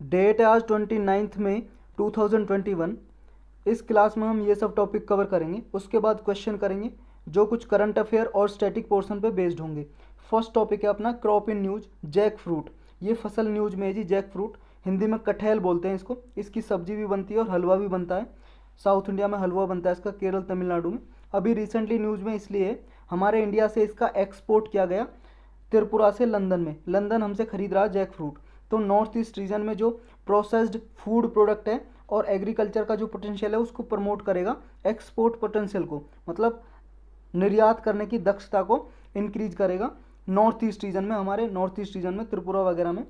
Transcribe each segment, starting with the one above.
Date है आज 29 मई 2021। इस क्लास में हम ये सब टॉपिक कवर करेंगे, उसके बाद क्वेश्चन करेंगे जो कुछ करंट अफेयर और स्टैटिक पोर्शन पे बेस्ड होंगे। फर्स्ट टॉपिक है अपना crop in news, jack fruit. ये फसल न्यूज में है जी। जैक फ्रूट हिंदी में कटहल बोलते हैं इसको। इसकी सब्जी भी बनती है और हलवा भी बनता है। साउथ इंडिया में हलवा बनता है इसका, केरल तमिलनाडु में। अभी रिसेंटली न्यूज़ में इसलिए है, हमारे इंडिया से इसका एक्सपोर्ट किया गया त्रिपुरा से लंदन में। लंदन हमसे खरीद रहा है जैक फ्रूट। तो नॉर्थ ईस्ट रीजन में जो प्रोसेस्ड फूड प्रोडक्ट है और एग्रीकल्चर का जो पोटेंशियल है उसको प्रमोट करेगा, एक्सपोर्ट पोटेंशियल को मतलब निर्यात करने की दक्षता को इंक्रीज करेगा नॉर्थ ईस्ट रीजन में, हमारे नॉर्थ ईस्ट रीजन में त्रिपुरा वगैरह में।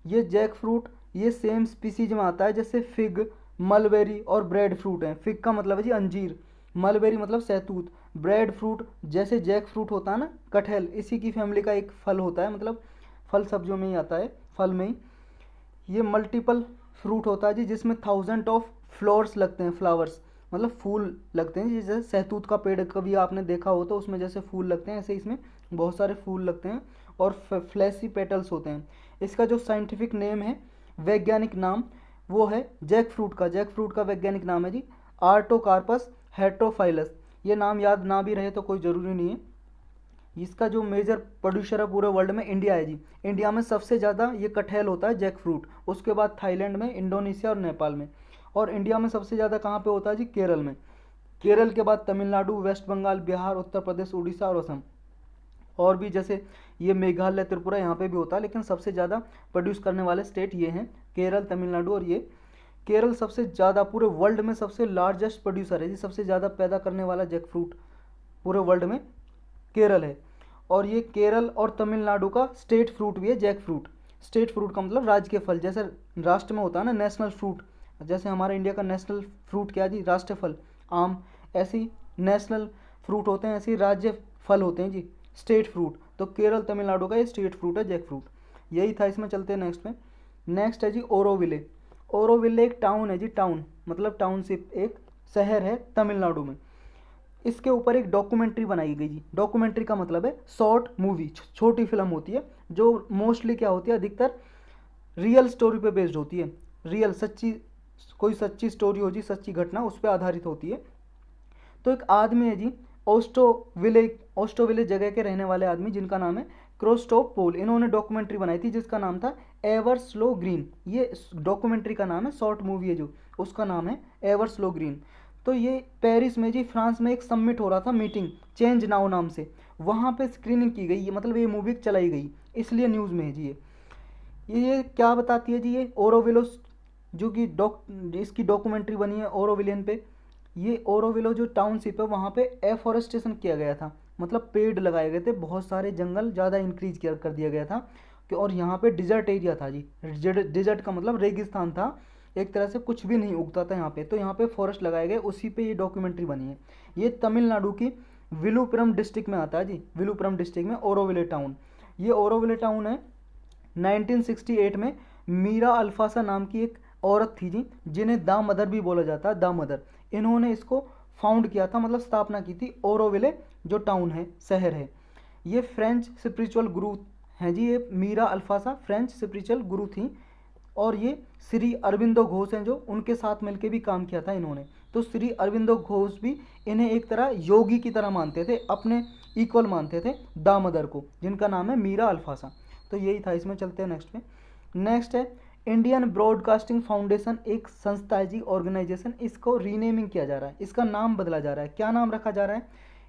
ये जैक फ्रूट ये सेम स्पीसीज में आता है जैसे फिग, मलबेरी और ब्रेड फ्रूट है। फिग का मतलब है जी अंजीर, मलबेरी मतलब सहतूत, ब्रेड फ्रूट जैसे जैक फ्रूट होता है ना कटहल, इसी की फैमिली का एक फल होता है, मतलब फल सब्जियों में ही आता है, फल में ही। ये मल्टीपल फ्रूट होता है जी, जिसमें 1000 ऑफ फ्लावर्स लगते हैं, फ्लावर्स मतलब फूल लगते हैं। जैसे सहतूत का पेड़ कभी आपने देखा हो तो उसमें जैसे फूल लगते हैं, ऐसे इसमें बहुत सारे फूल लगते हैं और फ्लैशी पेटल्स होते हैं। इसका जो साइंटिफिक नेम है, वैज्ञानिक नाम, वो है जैक फ्रूट का। जैक फ्रूट का वैज्ञानिक नाम है जी आर्टोकार्पस हेट्रोफाइलस। ये नाम याद ना भी रहे तो कोई ज़रूरी नहीं है। इसका जो मेजर प्रोड्यूसर है पूरे वर्ल्ड में इंडिया है जी। इंडिया में सबसे ज़्यादा ये कटहल होता है जैक फ्रूट, उसके बाद थाईलैंड में, इंडोनेशिया और नेपाल में। और इंडिया में सबसे ज़्यादा कहाँ पे होता है जी? केरल में। केरल के बाद तमिलनाडु, वेस्ट बंगाल, बिहार, उत्तर प्रदेश, उड़ीसा और असम। और भी जैसे ये मेघालय, त्रिपुरा, यहाँ पे भी होता है, लेकिन सबसे ज़्यादा प्रोड्यूस करने वाले स्टेट ये हैं, केरल, तमिलनाडु और ये। केरल सबसे ज़्यादा पूरे वर्ल्ड में सबसे लार्जेस्ट प्रोड्यूसर है जी, सबसे ज़्यादा पैदा करने वाला जैक फ्रूट पूरे वर्ल्ड में केरल है। और ये केरल और तमिलनाडु का स्टेट फ्रूट भी है जैक फ्रूट। स्टेट फ्रूट का मतलब राज्य के फल, जैसे राष्ट्र में होता है ना नेशनल फ्रूट, जैसे हमारे इंडिया का नेशनल फ्रूट क्या है जी? राष्ट्रीय फल आम। ऐसी नेशनल फ्रूट होते हैं, ऐसे राज्य फल होते हैं जी स्टेट फ्रूट। तो केरल तमिलनाडु का ये स्टेट फ्रूट है जैक फ्रूट। यही था। इसमें चलते हैं नेक्स्ट में। नेक्स्ट है जी ओरोविले। ओरोविले एक टाउन है जी, टाउन मतलब टाउनशिप, एक शहर है तमिलनाडु में। इसके ऊपर एक डॉक्यूमेंट्री बनाई गई जी। डॉक्यूमेंट्री का मतलब है शॉर्ट मूवी, छोटी फिल्म होती है जो मोस्टली क्या होती है, अधिकतर रियल स्टोरी पे बेस्ड होती है। रियल सच्ची, कोई सच्ची स्टोरी हो जी, सच्ची घटना उस पर आधारित होती है। तो एक आदमी है जी ओस्टोविले जगह के रहने वाले आदमी, जिनका नाम है क्रिस्टोफ पोल। इन्होंने डॉक्यूमेंट्री बनाई थी जिसका नाम था एवर स्लो ग्रीन। ये डॉक्यूमेंट्री का नाम है, शॉर्ट मूवी है जो, उसका नाम है एवर स्लो ग्रीन। तो ये पेरिस में जी, फ्रांस में एक समिट हो रहा था, मीटिंग, चेंज नाउ नाम से, वहाँ पे स्क्रीनिंग की गई, ये मतलब ये मूवी चलाई गई, इसलिए न्यूज़ में है जी। ये क्या बताती है जी? ये ओरोविलो जो कि इसकी डॉक्यूमेंट्री बनी है ओरोविलियन पे। ये ओरोविलो जो टाउनशिप है वहाँ पे एफॉरेस्टेशन किया गया था, मतलब पेड़ लगाए गए थे, बहुत सारे जंगल ज़्यादा इंक्रीज कर दिया गया था कि, और यहाँ पे डिजर्ट एरिया था जी। डिजर्ट का मतलब रेगिस्तान था, एक तरह से कुछ भी नहीं उगता था यहाँ पे। तो यहाँ पे फॉरेस्ट लगाए गए, उसी पे ये डॉक्यूमेंट्री बनी है। ये तमिलनाडु की विलुपुरम डिस्ट्रिक्ट में आता है जी, विलुपुरम डिस्ट्रिक्ट में ओरोविले टाउन। ये ओरोविले टाउन है 1968 में मीरा अल्फासा नाम की एक औरत थी जी, जिन्हें दा मदर भी बोला जाता है, दा मदर। इन्होंने इसको फाउंड किया था, मतलब स्थापना की थी, ओरोविले जो टाउन है, शहर है। ये फ्रेंच स्पिरिचुअल गुरु हैं जी, ये मीरा अल्फासा फ्रेंच स्पिरिचुअल गुरु थी। और ये श्री अरविंदो घोष हैं जो, उनके साथ मिलकर भी काम किया था इन्होंने। तो श्री अरविंदो घोष भी इन्हें एक तरह योगी की तरह मानते थे, अपने इक्वल मानते थे दामोदर को, जिनका नाम है मीरा अल्फासा। तो यही था। इसमें चलते हैं नेक्स्ट में। नेक्स्ट है इंडियन ब्रॉडकास्टिंग फाउंडेशन, एक संस्था है जी, ऑर्गेनाइजेशन। इसको रीनेमिंग किया जा रहा है, इसका नाम बदला जा रहा है। क्या नाम रखा जा रहा है?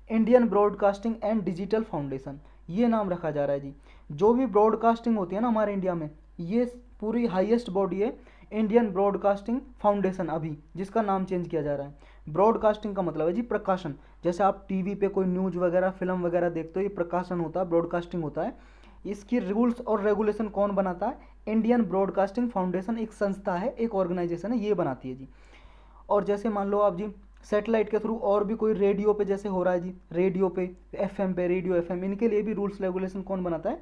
Indian broadcasting and digital foundation, ये नाम रखा जा रहा है जी। जो भी ब्रॉडकास्टिंग होती है ना हमारे इंडिया में, ये पूरी हाईएस्ट बॉडी है इंडियन ब्रॉडकास्टिंग फाउंडेशन अभी, जिसका नाम चेंज किया जा रहा है। ब्रॉडकास्टिंग का मतलब है जी प्रकाशन। जैसे आप टीवी पे कोई न्यूज़ वगैरह, फिल्म वगैरह देखते हो, ये प्रकाशन होता है, ब्रॉडकास्टिंग होता है। इसकी रूल्स और रेगुलेशन कौन बनाता है? इंडियन ब्रॉडकास्टिंग फाउंडेशन, एक संस्था है, एक ऑर्गेनाइजेशन है, ये बनाती है जी। और जैसे मान लो आप जी सेटेलाइट के थ्रू और भी कोई रेडियो पे जैसे हो रहा है जी, रेडियो पे, एफएम पे, रेडियो एफएम, इनके लिए भी रूल्स रेगुलेशन कौन बनाता है?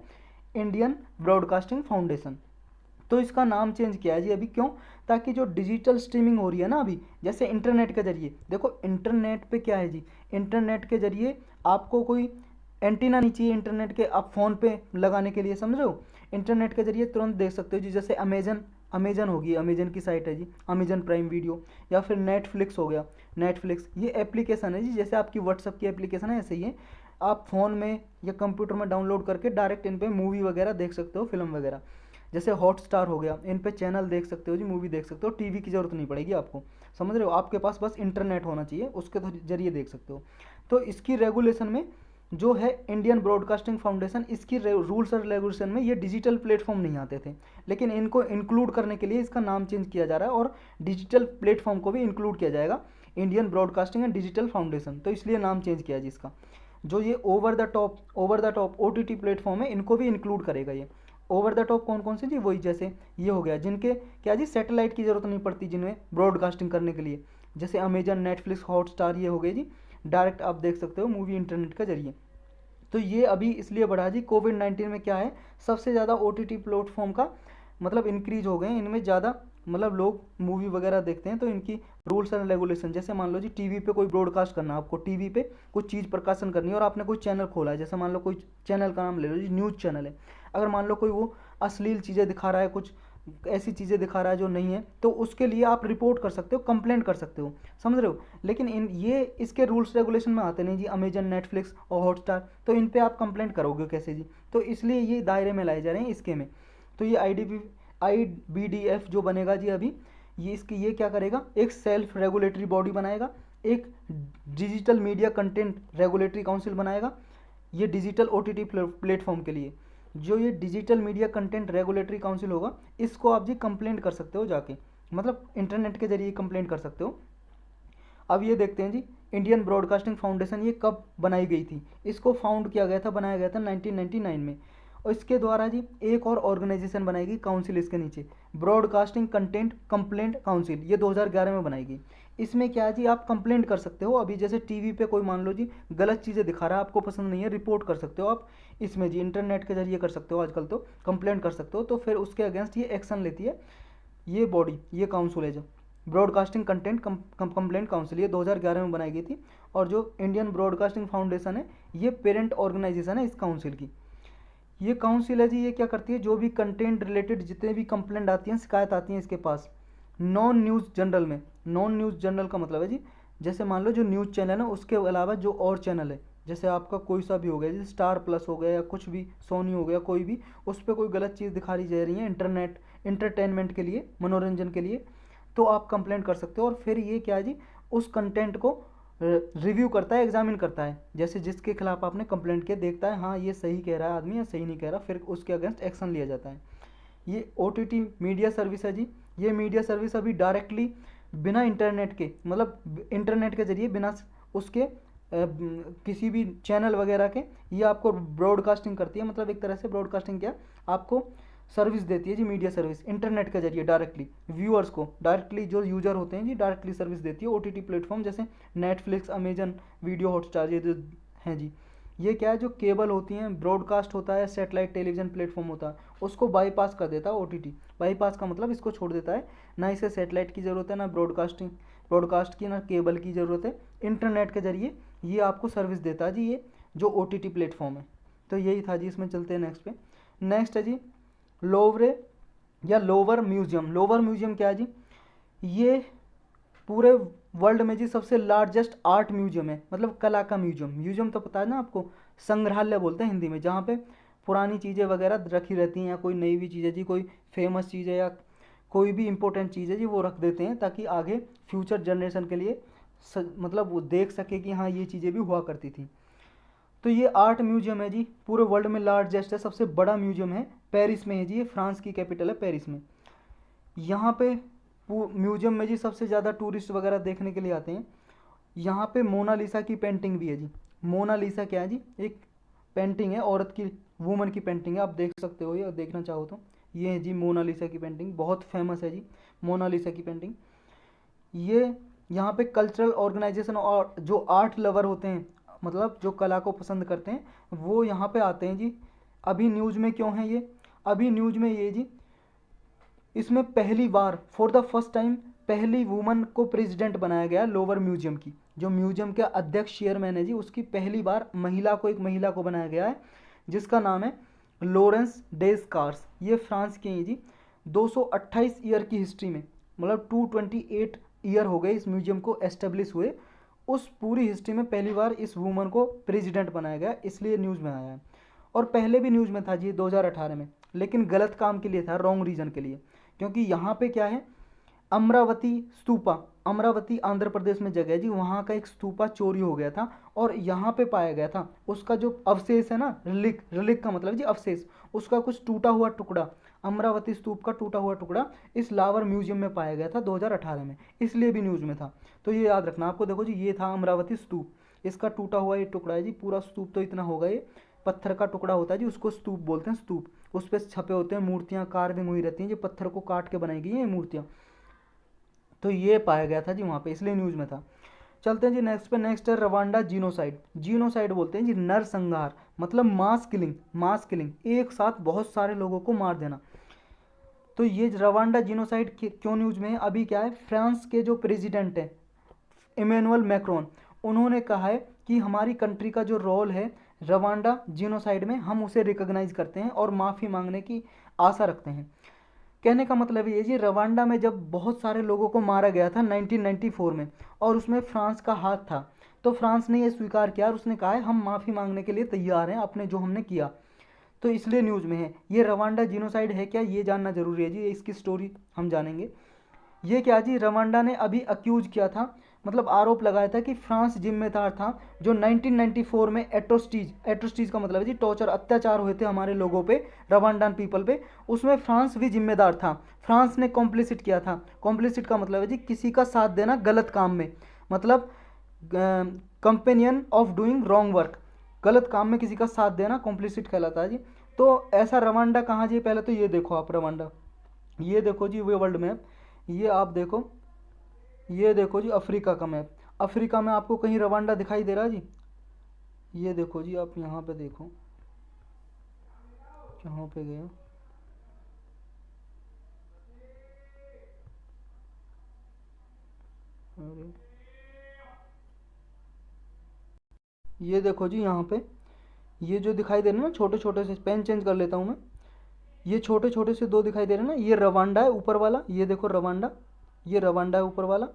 Indian broadcasting foundation. तो इसका नाम चेंज किया है जी अभी, क्यों? ताकि जो डिजिटल स्ट्रीमिंग हो रही है ना अभी, जैसे इंटरनेट के जरिए, देखो इंटरनेट पे क्या है जी, इंटरनेट के जरिए आपको कोई एंटीना नहीं चाहिए इंटरनेट के, आप फ़ोन पे लगाने के लिए, समझ रहे हो? इंटरनेट के जरिए तुरंत देख सकते हो जी। जैसे अमेजन अमेजन होगी, अमेजन की साइट है जी, अमेजन प्राइम वीडियो, या फिर नेटफ्लिक्स हो गया, नेटफ्लिक्स ये एप्लीकेशन है जी, जैसे आपकी व्हाट्सअप की एप्लीकेशन है ऐसे ही है, आप फ़ोन में या कंप्यूटर में डाउनलोड करके डायरेक्ट इन पे मूवी वगैरह देख सकते हो, फिल्म वगैरह। जैसे हॉटस्टार हो गया, इन पे चैनल देख सकते हो जी, मूवी देख सकते हो, टीवी की ज़रूरत नहीं पड़ेगी आपको, समझ रहे हो, आपके पास बस इंटरनेट होना चाहिए, उसके जरिए देख सकते हो। तो इसकी रेगुलेशन में जो है इंडियन ब्रॉडकास्टिंग फाउंडेशन, इसकी रूल्स और रेगुलेशन में ये डिजिटल प्लेटफॉर्म नहीं आते थे, लेकिन इनको इंक्लूड करने के लिए इसका नाम चेंज किया जा रहा है और डिजिटल प्लेटफॉर्म को भी इंक्लूड किया जाएगा, Indian broadcasting and digital foundation, तो इसलिए नाम चेंज किया जी इसका। जो ये over the top OTT platform है, इनको भी इंक्लूड करेगा ये। ओवर द टॉप कौन कौन से जी, वही जैसे ये हो गया जिनके क्या जी सैटेलाइट की ज़रूरत नहीं पड़ती, जिनमें ब्रॉडकास्टिंग करने के लिए, जैसे अमेजन, नेटफ्लिक्स, हॉटस्टार, ये हो गए जी, डायरेक्ट आप देख सकते हो मूवी इंटरनेट के जरिए। तो ये अभी इसलिए बढ़ा जी, कोविड-19 में क्या है, सबसे ज़्यादा OTT प्लेटफॉर्म का मतलब इंक्रीज हो गए हैं, इनमें ज़्यादा मतलब लोग मूवी वगैरह देखते हैं, तो इनकी रूल्स एंड रेगुलेशन, जैसे मान लो जी टीवी पे कोई ब्रॉडकास्ट करना, आपको टीवी पे कुछ चीज़ प्रकाशन करनी है और आपने कोई चैनल खोला है, जैसे मान लो कोई चैनल का नाम ले लो जी, न्यूज़ चैनल है, अगर मान लो कोई वो अश्लील चीज़ें दिखा रहा है, कुछ ऐसी चीज़ें दिखा रहा है जो नहीं है, तो उसके लिए आप रिपोर्ट कर सकते हो, कंप्लेंट कर सकते हो, समझ रहे हो। लेकिन इन ये इसके रूल्स रेगुलेशन में आते नहीं जी, अमेजन, नेटफ्लिक्स और हॉटस्टार, तो इन पे आप कंप्लेंट करोगे कैसे जी, तो इसलिए ये दायरे में लाए जा रहे हैं इसके में। तो ये IBDF जो बनेगा जी अभी, ये क्या करेगा, एक सेल्फ रेगुलेटरी बॉडी बनाएगा, एक digital media content regulatory council बनाएगा, ये डिजिटल OTT प्लेटफॉर्म के लिए। जो ये digital media content regulatory council होगा, इसको आप जी कंप्लेंट कर सकते हो जाके, मतलब इंटरनेट के जरिए कंप्लेंट कर सकते हो। अब ये देखते हैं जी, इंडियन ब्रॉडकास्टिंग फाउंडेशन ये कब बनाई गई थी, इसको फाउंड किया गया था, बनाया गया था 1999 में, और इसके द्वारा जी एक और ऑर्गेनाइजेशन बनाएगी काउंसिल इसके नीचे, ब्रॉडकास्टिंग कंटेंट कंप्लेंट काउंसिल, ये 2011 में बनाएगी। इसमें क्या है जी, आप कंप्लेंट कर सकते हो, अभी जैसे टीवी पे कोई मान लो जी गलत चीज़ें दिखा रहा है, आपको पसंद नहीं है, रिपोर्ट कर सकते हो आप इसमें जी, इंटरनेट के जरिए कर सकते हो, आजकल तो कंप्लेंट कर सकते हो, तो फिर उसके अगेंस्ट ये एक्शन लेती है ये बॉडी, ये काउंसिल है जो ब्रॉडकास्टिंग कंटेंट कंप्लेंट काउंसिल, ये 2011 में बनाई गई थी। और जो इंडियन ब्रॉडकास्टिंग फाउंडेशन है, ये पेरेंट ऑर्गेनाइजेशन है इस काउंसिल की। ये काउंसिल है जी, ये क्या करती है, जो भी कंटेंट रिलेटेड जितने भी कंप्लेंट आती हैं, शिकायत आती हैं इसके पास, नॉन न्यूज़ जनरल में, नॉन न्यूज़ जनरल का मतलब है जी, जैसे मान लो जो न्यूज़ चैनल है उसके अलावा जो और चैनल है, जैसे आपका कोई सा भी हो गया, जैसे स्टार प्लस हो गया या कुछ भी, सोनी हो गया, कोई भी, उस पर कोई गलत चीज़ दिखाई जा रही है इंटरटेनमेंट के लिए, मनोरंजन के लिए, तो आप कंप्लेंट कर सकते हो। और फिर ये क्या है जी, उस कंटेंट को रिव्यू करता है, एग्जामिन करता है, जैसे जिसके खिलाफ आपने कंप्लेंट किया, देखता है हाँ ये सही कह रहा है आदमी या सही नहीं कह रहा, फिर उसके अगेंस्ट एक्शन लिया जाता है। ये OTT मीडिया सर्विस है जी, ये मीडिया सर्विस अभी डायरेक्टली बिना इंटरनेट के, मतलब इंटरनेट के जरिए, बिना उसके किसी भी चैनल वगैरह के, ये आपको ब्रॉडकास्टिंग करती है, मतलब एक तरह से ब्रॉडकास्टिंग क्या आपको सर्विस देती है जी, मीडिया सर्विस इंटरनेट के जरिए डायरेक्टली व्यूअर्स को, डायरेक्टली जो यूजर होते हैं जी, डायरेक्टली सर्विस देती है OTT प्लेटफॉर्म, जैसे नेटफ्लिक्स, अमेजन वीडियो, हॉटस्टार, ये जो हैं जी, ये क्या है, जो केबल होती हैं, ब्रॉडकास्ट होता है, सेटेलाइट टेलीविजन प्लेटफॉर्म होता है, उसको बाईपास कर देता है OTT। बाईपास का मतलब इसको छोड़ देता है, ना इसे सेटेलाइट की ज़रूरत है, ना ब्रॉडकास्ट की, ना केबल की ज़रूरत है, इंटरनेट के जरिए ये आपको सर्विस देता है जी, ये जो OTT प्लेटफॉर्म है। तो यही था जी, इसमें चलते हैं नेक्स्ट पे। नेक्स्ट है जी लोवरे या लोवर म्यूजियम। लोवर म्यूजियम क्या है जी, ये पूरे वर्ल्ड में जी सबसे लार्जेस्ट आर्ट म्यूजियम है, मतलब कला का म्यूजियम। म्यूजियम तो पता है ना आपको, संग्रहालय बोलते हैं हिंदी में, जहाँ पे पुरानी चीज़ें वगैरह रखी रहती हैं, या कोई नई भी चीज़ है जी, कोई फेमस चीज़ है या कोई भी इंपॉर्टेंट चीज़ है जी, वो रख देते हैं ताकि आगे फ्यूचर जनरेशन के लिए मतलब वो देख सके कि हाँ ये चीज़ें भी हुआ करती थी। तो ये आर्ट म्यूजियम है जी, पूरे वर्ल्ड में लार्जेस्ट है, सबसे बड़ा म्यूजियम है, पेरिस में है जी, ये फ्रांस की कैपिटल है पेरिस में। यहाँ पे म्यूजियम में जी सबसे ज़्यादा टूरिस्ट वगैरह देखने के लिए आते हैं। यहाँ पे मोनालिसा की पेंटिंग भी है जी। मोनालिसा क्या है जी, एक पेंटिंग है, औरत की, वुमन की पेंटिंग है, आप देख सकते हो ये, देखना चाहो तो। ये है जी मोनालिसा की पेंटिंग, बहुत फेमस है जी मोनालिसा की पेंटिंग। ये यहाँ पे कल्चरल ऑर्गेनाइजेशन और जो आर्ट लवर होते हैं, मतलब जो कला को पसंद करते हैं, वो यहाँ पे आते हैं जी। अभी न्यूज़ में क्यों है ये, अभी न्यूज़ में ये जी, इसमें पहली बार फॉर द फर्स्ट टाइम पहली वुमन को प्रेसिडेंट बनाया गया लोवर म्यूजियम की। जो म्यूजियम के अध्यक्ष चेयरमैन है जी, उसकी पहली बार महिला को, एक महिला को बनाया गया है, जिसका नाम है लॉरेंस डेस्कार्स। ये फ्रांस की हैं जी, 228 ईयर की हिस्ट्री में, मतलब 228 ईयर हो गए इस म्यूजियम को एस्टेब्लिश हुए, उस पूरी हिस्ट्री में पहली बार इस वूमन को प्रेसिडेंट बनाया गया, इसलिए न्यूज़ में आया है। और पहले भी न्यूज़ में था जी 2018 में, लेकिन गलत काम के लिए था, रॉन्ग रीज़न के लिए। क्योंकि यहाँ पे क्या है, अमरावती स्तूपा, अमरावती आंध्र प्रदेश में जगह है जी, वहाँ का एक स्तूपा चोरी हो गया था और यहाँ पे पाया गया था। उसका जो अवशेष है ना, रिलिक, रिलिक का मतलब जी अवशेष, उसका कुछ टूटा हुआ टुकड़ा, अमरावती स्तूप का टूटा हुआ टुकड़ा इस लावर म्यूजियम में पाया गया था 2018 में, इसलिए भी न्यूज़ में था। तो ये याद रखना आपको। देखो जी, ये था अमरावती स्तूप, इसका टूटा हुआ ये टुकड़ा है जी, पूरा स्तूप तो इतना होगा, ये पत्थर का टुकड़ा होता है जी, उसको स्तूप बोलते हैं, स्तूप। उस पर छपे होते हैं मूर्तियाँ, कार्विंग हुई रहती हैं, जो पत्थर को काट के बनाई गई हैं ये मूर्तियाँ। तो ये पाया गया था जी वहाँ पे, इसलिए न्यूज़ में था। चलते हैं जी नेक्स्ट पे। नेक्स्ट है रवांडा जीनोसाइड। जीनोसाइड बोलते हैं जी नरसंहार, मतलब मास किलिंग, मास किलिंग, एक साथ बहुत सारे लोगों को मार देना। तो ये रवांडा जीनोसाइड क्यों न्यूज़ में है? अभी क्या है, फ्रांस के जो प्रेसिडेंट है इमैनुअल मैक्रोन, उन्होंने कहा है कि हमारी कंट्री का जो रोल है रवांडा जीनोसाइड में, हम उसे रिकॉग्नाइज करते हैं और माफ़ी मांगने की आशा रखते हैं। कहने का मतलब ये जी, रवांडा में जब बहुत सारे लोगों को मारा गया था 1994 में, और उसमें फ्रांस का हाथ था, तो फ्रांस ने ये स्वीकार किया और उसने कहा है हम माफ़ी मांगने के लिए तैयार हैं अपने जो हमने किया। तो इसलिए न्यूज़ में है। ये रवांडा जीनोसाइड है क्या, ये जानना जरूरी है जी, इसकी स्टोरी हम जानेंगे। ये क्या जी, रवांडा ने अभी अक्यूज किया था, मतलब आरोप लगाया था कि फ्रांस जिम्मेदार था जो 1994 में एट्रोसिटीज, एट्रोसिटीज का मतलब है जी टॉर्चर, अत्याचार हुए थे हमारे लोगों पे, रवांडान पीपल पे, उसमें फ्रांस भी जिम्मेदार था। फ्रांस ने कॉम्प्लिसिट किया था। कॉम्प्लिसिट का मतलब है जी किसी का साथ देना गलत काम में, मतलब companion of doing wrong work, गलत काम में किसी का साथ देना कॉम्प्लिसिट कहलाता है जी। तो ऐसा रवांडा कहाँ जी, पहले तो ये देखो आप रवांडा, ये देखो जी वो वर्ल्ड मैप, ये आप देखो, ये देखो जी अफ्रीका का मैप। अफ्रीका में आपको कहीं रवांडा दिखाई दे रहा है जी? ये देखो जी, आप यहाँ पे देखो, कहाँ पे गया, अरे ये देखो जी यहाँ पे, ये जो दिखाई दे रहे हैं ना छोटे छोटे से, पेन चेंज कर लेता हूँ मैं, ये छोटे छोटे से दो दिखाई दे रहे हैं ना, ये रवांडा है ऊपर वाला, ये देखो रवांडा, ये रवांडा है ऊपर वाला,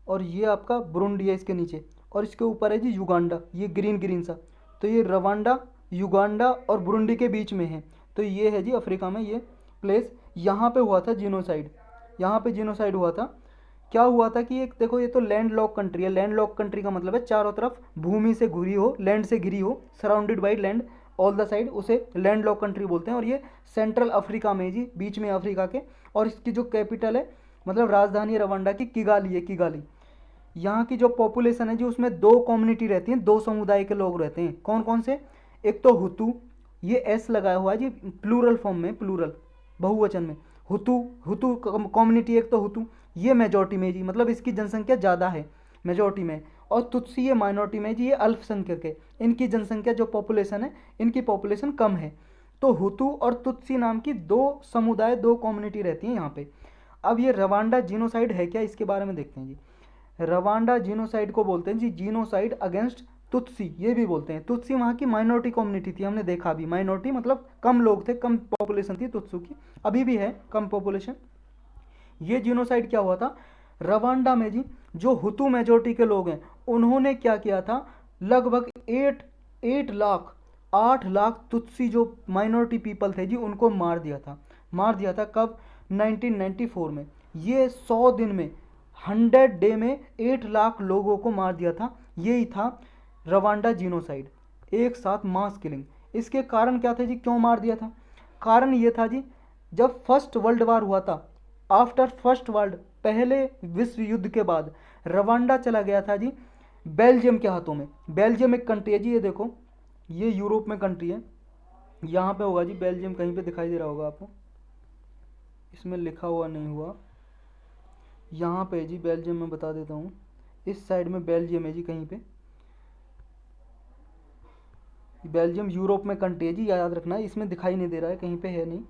और ये आपका बुरुंडी है इसके नीचे, और इसके ऊपर है जी युगांडा, ये ग्रीन ग्रीन सा। तो ये रवांडा, युगांडा और बुरुंडी के बीच में है। तो ये है जी अफ्रीका में ये प्लेस। यहाँ पे हुआ था जीनोसाइड, यहाँ पे जीनोसाइड हुआ था। क्या हुआ था कि एक देखो, ये तो लैंड लॉक कंट्री है, लैंड लॉक कंट्री का मतलब है चारों तरफ भूमि से घिरी हो, लैंड से घिरी हो, surrounded by land all the side, उसे लैंड लॉक कंट्री बोलते हैं। और ये सेंट्रल अफ्रीका में जी, बीच में अफ्रीका के। और इसकी जो कैपिटल है, मतलब राजधानी रवांडा की किगाली है, किगाली। यहाँ की जो पॉपुलेशन है जी, उसमें दो कम्युनिटी रहती हैं, दो समुदाय के लोग रहते हैं। कौन कौन से? एक तो हुतू, ये एस लगाया हुआ है जी प्लूरल फॉर्म में, प्लूरल बहुवचन में, हुतू, हुतू कम्युनिटी एक तो हुतू, ये मेजॉरिटी में जी, मतलब इसकी जनसंख्या ज़्यादा है, मेजॉरिटी में। और तुत्सी ये माइनॉरिटी में जी, ये अल्पसंख्यक है, इनकी जनसंख्या जो पॉपुलेशन है, इनकी पॉपुलेशन कम है। तो हुतू और तुत्सी नाम की दो समुदाय, दो कम्युनिटी रहती हैं यहाँ पे। अब ये रवांडा जीनोसाइड है क्या, इसके बारे में देखते हैं जी। रवांडा जीनोसाइड को बोलते हैं जी जीनोसाइड अगेंस्ट तुत्सी, ये भी बोलते हैं। तुत्सी वहाँ की माइनॉरिटी कम्युनिटी थी, हमने देखा अभी, माइनॉरिटी मतलब कम लोग थे, कम पॉपुलेशन थी तुत्सु की, अभी भी है कम पॉपुलेशन। ये जीनोसाइड क्या हुआ था रवांडा में जी, जो हुतू मेजोरिटी के लोग हैं, उन्होंने क्या किया था, लगभग 8 लाख तुत्सी जो माइनॉरिटी पीपल थे जी, उनको मार दिया था। मार दिया था कब? 1994 में। ये 100 दिन में, 100 डे में 8 लाख लोगों को मार दिया था। यही था रवांडा जीनोसाइड, एक साथ मास किलिंग। इसके कारण क्या थे जी, क्यों मार दिया था? कारण ये था जी, जब फर्स्ट वर्ल्ड वार हुआ था, आफ्टर फर्स्ट वर्ल्ड, पहले विश्व युद्ध के बाद, रवांडा चला गया था जी बेल्जियम के हाथों में। बेल्जियम एक कंट्री है जी, ये देखो, ये यूरोप में कंट्री है, यहाँ पे होगा जी बेल्जियम, कहीं पे दिखाई दे रहा होगा आपको, इसमें लिखा हुआ नहीं हुआ, यहाँ पे जी बेल्जियम में बता देता हूँ, इस साइड में बेल्जियम है जी, कहीं पे बेल्जियम यूरोप में कंट्री है जी, याद रखना, इसमें दिखाई नहीं दे रहा है, कहीं पे है नहीं।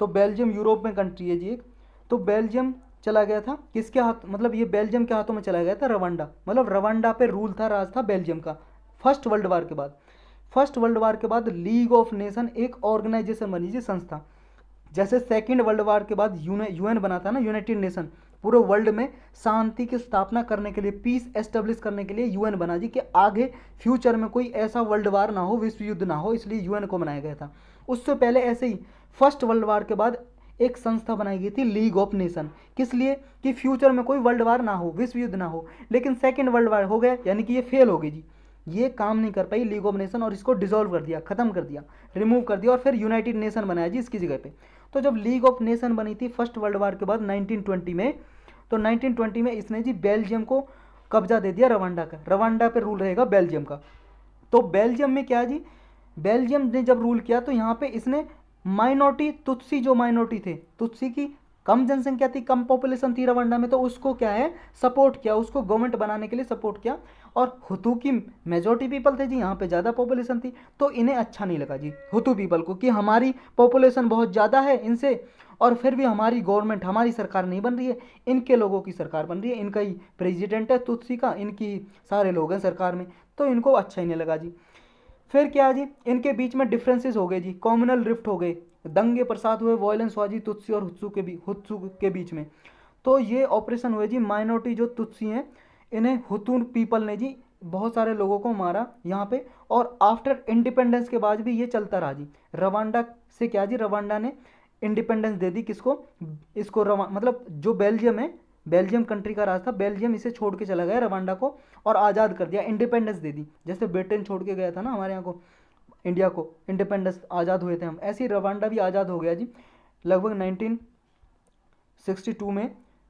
तो बेल्जियम यूरोप में कंट्री है जी एक। तो बेल्जियम चला गया था किसके हाथ, मतलब ये बेल्जियम के हाथों में चला गया था रवांडा, मतलब रवांडा पे रूल था, राज था बेल्जियम का। फर्स्ट वर्ल्ड वार के बाद, फर्स्ट वर्ल्ड वार के बाद लीग ऑफ नेशन एक ऑर्गेनाइजेशन बनी जी, संस्था, जैसे सेकेंड वर्ल्ड वार के बाद यूएन बना था ना, यूनाइटेड नेशन, पूरे वर्ल्ड में शांति की स्थापना करने के लिए, पीस एस्टेब्लिश करने के लिए यूएन बना जी, कि आगे फ्यूचर में कोई ऐसा वर्ल्ड वार ना हो, विश्व युद्ध ना हो, इसलिए यूएन को बनाया गया था। उससे पहले ऐसे ही फर्स्ट वर्ल्ड वार के बाद एक संस्था बनाई गई थी, लीग ऑफ नेशन, किस लिए, कि फ्यूचर में कोई वर्ल्ड वार ना हो, विश्व युद्ध ना हो। लेकिन सेकेंड वर्ल्ड वार हो गया, यानी कि ये फेल हो गई जी, ये काम नहीं कर पाई लीग ऑफ नेशन, और इसको डिसॉल्व कर दिया, खत्म कर दिया, रिमूव कर दिया, और फिर यूनाइटेड नेशन बनाया जी इसकी जगह पे। तो जब लीग ऑफ नेशन बनी थी फर्स्ट वर्ल्ड वार के बाद 1920 में, तो 1920 में इसने जी बेल्जियम को कब्जा दे दिया, रवांडा का, रवांडा पे रूल रहेगा बेल्जियम का। तो बेल्जियम में क्या जी, बेल्जियम ने जब रूल किया तो यहाँ पे इसने माइनॉरिटी, तुत्सी जो माइनॉरिटी थे, तुत्सी की कम जनसंख्या थी, कम पॉपुलेशन थी रवांडा में, तो उसको क्या है सपोर्ट किया, उसको गवर्नमेंट बनाने के लिए सपोर्ट किया। और हुतू की मेजॉरिटी पीपल थे जी, यहाँ पे ज़्यादा पॉपुलेशन थी, तो इन्हें अच्छा नहीं लगा जी हुतू पीपल को, कि हमारी पॉपुलेशन बहुत ज़्यादा है इनसे, और फिर भी हमारी गवर्नमेंट, हमारी सरकार नहीं बन रही है, इनके लोगों की सरकार बन रही है, इनका ही प्रेसिडेंट है तुत्सी का, इनकी सारे लोग हैं सरकार में, तो इनको अच्छा ही नहीं लगा जी। फिर क्या जी, इनके बीच में डिफरेंसेस हो गए जी, कॉम्युनल रिफ्ट हो गए, दंगे प्रसाद हुए, वायलेंस हुआ जी तुत्सी और हुत्सू के बीच में। तो ये ऑपरेशन हुए जी, माइनॉरिटी जो तुत्सी हैं, इन्हें हुतू पीपल ने जी बहुत सारे लोगों को मारा यहाँ पे। और आफ्टर इंडिपेंडेंस के बाद भी ये चलता रहा जी, रवांडा से क्या जी, रवांडा ने इंडिपेंडेंस दे दी किसको, इसको मतलब जो बेल्जियम है, बेल्जियम कंट्री का राज था, बेल्जियम इसे छोड़ के चला गया रवांडा को, और आज़ाद कर दिया, इंडिपेंडेंस दे दी, जैसे ब्रिटेन छोड़ के गया था ना हमारे यहाँ को, इंडिया को, इंडिपेंडेंस, आज़ाद हुए थे हम, ऐसे ही रवांडा भी आज़ाद हो गया जी लगभग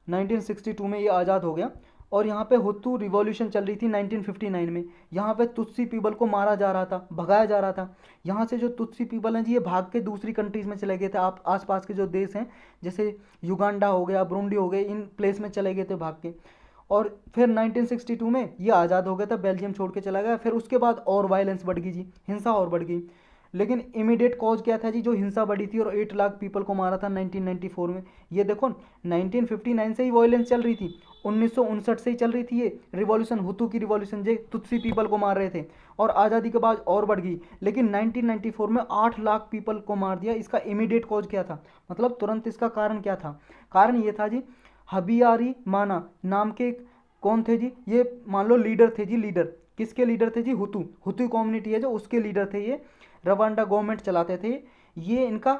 1962 में ये आज़ाद हो गया। और यहाँ पे हुतू रिवॉल्यूशन चल रही थी 1959 में, यहाँ पे तुत्सी पीपल को मारा जा रहा था, भगाया जा रहा था। यहाँ से जो तुत्सी पीपल हैं जी, ये भाग के दूसरी कंट्रीज़ में चले गए थे, आप आसपास के जो देश हैं, जैसे युगांडा हो गया, ब्रूंडी हो गए, इन प्लेस में चले गए थे भाग के। और फिर 1962 में ये आज़ाद हो गया था, बेल्जियम छोड़ के चला गया। फिर उसके बाद और वायलेंस बढ़ गई जी, हिंसा और बढ़ गई। लेकिन इमीडिएट कॉज क्या था जी, जो हिंसा बढ़ी थी और 8 लाख पीपल को मारा था 1994 में। ये देखो 1959 से ही वायलेंस चल रही थी, 1959 से ही चल रही थी ये रिवॉल्यूशन, हुतू की रिवॉल्यूशन, जो तुत्सी पीपल को मार रहे थे, और आज़ादी के बाद और बढ़ गई। लेकिन 1994 में 8 लाख पीपल को मार दिया। इसका इमीडिएट कॉज क्या था, मतलब तुरंत इसका कारण क्या था, कारण ये था जी, हबियारी माना नाम के कौन थे जी, ये मान लो लीडर थे जी, लीडर किसके लीडर थे जी, हुतू, हुतू कम्युनिटी है जो, उसके लीडर थे ये, रवांडा गवर्नमेंट चलाते थे ये। इनका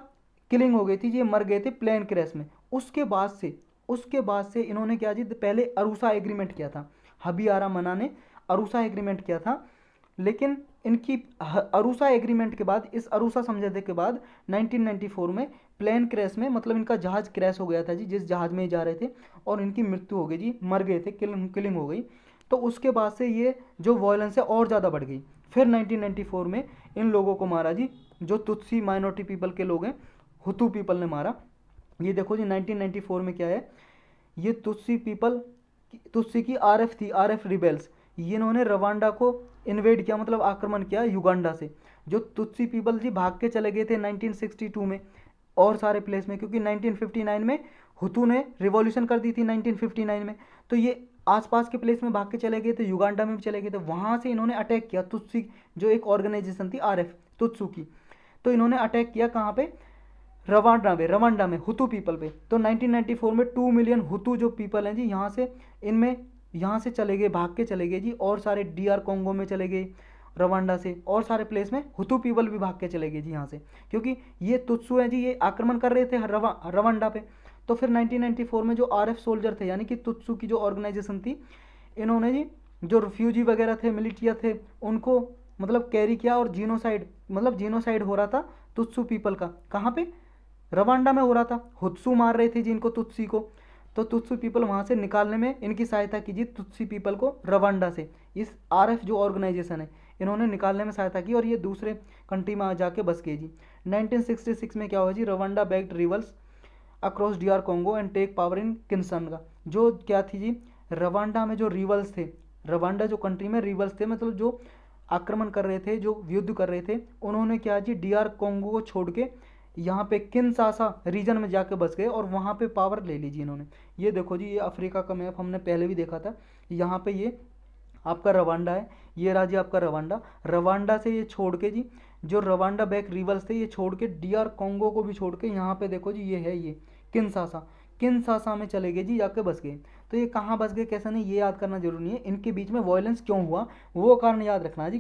किलिंग हो गई थी जी, ये मर गए थे प्लेन क्रैश में। उसके बाद से इन्होंने क्या जी, पहले अरूसा एग्रीमेंट किया था, हबियारा मना ने अरूसा एग्रीमेंट किया था। लेकिन इनकी अरूसा एग्रीमेंट के बाद, इस अरूसा समझौते के बाद 1994 में प्लेन क्रैश में, मतलब इनका जहाज़ क्रैश हो गया था जी, जिस जहाज़ में जा रहे थे, और इनकी मृत्यु हो गई जी, मर गए थे, किलिंग हो गई। तो उसके बाद से ये जो वायलेंस है और ज़्यादा बढ़ गई। फिर 1994 में इन लोगों को मारा जी, जो तुत्सी माइनॉरिटी पीपल के लोग हैं, हुतू पीपल ने मारा। ये देखो जी 1994 में क्या है, ये तुत्सी पीपल, तुत्सी की आरएफ थी, आरएफ रिबेल्स, ये इन्होंने रवांडा को इन्वेड किया, मतलब आक्रमण किया युगांडा से। जो तुत्सी पीपल जी भाग के चले गए थे 1962 में और सारे प्लेस में, क्योंकि 1959 में हुतू ने रिवॉल्यूशन कर दी थी 1959 में, तो ये आसपास के प्लेस में भाग के चले गए थे, युगांडा में भी चले गए थे, वहाँ से इन्होंने अटैक किया तुत्सी, जो एक ऑर्गेनाइजेशन थी आरएफ तुत्सू की। तो इन्होंने अटैक किया कहाँ पे, रवांडा में हुतू पीपल पे। तो 1994 में 2 मिलियन हुतू जो पीपल हैं जी, यहाँ से चले गए, भाग के चले गए जी, और सारे डीआर कॉन्गो में चले गए रवांडा से, और सारे प्लेस में हुतू पीपल भी भाग के चले गए जी यहाँ से, क्योंकि ये तुत्सू हैं जी, ये आक्रमण कर रहे थे रवांडा पे। तो फिर 1994 में जो आरएफ सोल्जर थे, यानी कि तुत्सू की जो ऑर्गेनाइजेशन थी, इन्होंने जी जो रिफ्यूजी वगैरह थे, मिलिटिया थे, उनको मतलब कैरी किया, और जीनोसाइड हो रहा था तुत्सू पीपल का, कहाँ पे, रवांडा में हो रहा था। हुत्सू मार रहे थे जिनको, तुत्सी को, तो तुत्सी पीपल वहाँ से निकालने में इनकी सहायता की जी, तुत्सी पीपल को रवांडा से, इस आरएफ जो ऑर्गेनाइजेशन है, इन्होंने निकालने में सहायता की, और ये दूसरे कंट्री में आ जाके बस गए जी। 1966 में क्या हुआ जी, Rwanda backed rebels across DR Congo and take power in Kinshasa. जो क्या थी जी, रवांडा में जो रिवल्स थे, रवांडा जो कंट्री में रिवल्स थे, मतलब जो आक्रमण कर रहे थे, जो युद्ध कर रहे थे, उन्होंने क्या जी, डीआर कॉन्गो को छोड़ के यहाँ पे किनशासा रीजन में जाके बस गए, और वहाँ पे पावर ले लीजिए इन्होंने। ये देखो जी, ये अफ्रीका का मैप हमने पहले भी देखा था, यहाँ पे ये आपका रवांडा है, ये राज्य आपका रवांडा, रवांडा से ये छोड़ के जी जो रवांडा बैक रिवल्स थे ये छोड़ के DR कॉन्गो को भी छोड़ के यहाँ पे देखो जी ये है ये किनशासा में चले गए जी, जाके बस गए। तो ये कहाँ बस गए कैसा नहीं ये याद करना जरूरी है। इनके बीच में वायलेंस क्यों हुआ वो कारण याद रखना है जी,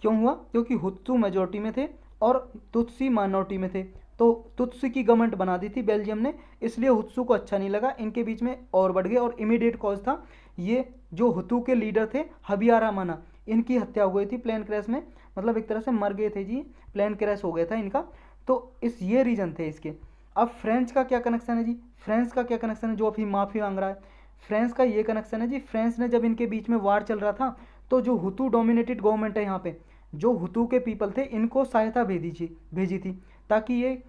क्यों हुआ, क्योंकि हुत्सू मेजोरिटी में थे और तुत्सी माइनॉरिटी में थे। तो तुत्सी की गवर्नमेंट बना दी थी बेल्जियम ने, इसलिए हुत्सू को अच्छा नहीं लगा, इनके बीच में और बढ़ गए। और इमीडिएट कॉज था ये जो हुतू के लीडर थे हबियारामाना, इनकी हत्या हो गई थी प्लेन क्रैश में, मतलब एक तरह से मर गए थे जी, प्लेन क्रैश हो गया था इनका। तो इस ये रीजन थे इसके। अब फ्रेंच का क्या कनेक्शन है जी, फ्रेंच का क्या कनेक्शन है जो अभी माफ़ी मांग रहा है, फ्रेंच का ये कनेक्शन है जी, फ्रेंच ने जब इनके बीच में वार चल रहा था तो जो हुतू डोमिनेटेड गवर्नमेंट है यहाँ पे, जो हुतू के पीपल थे इनको सहायता भेजी थी ताकि ये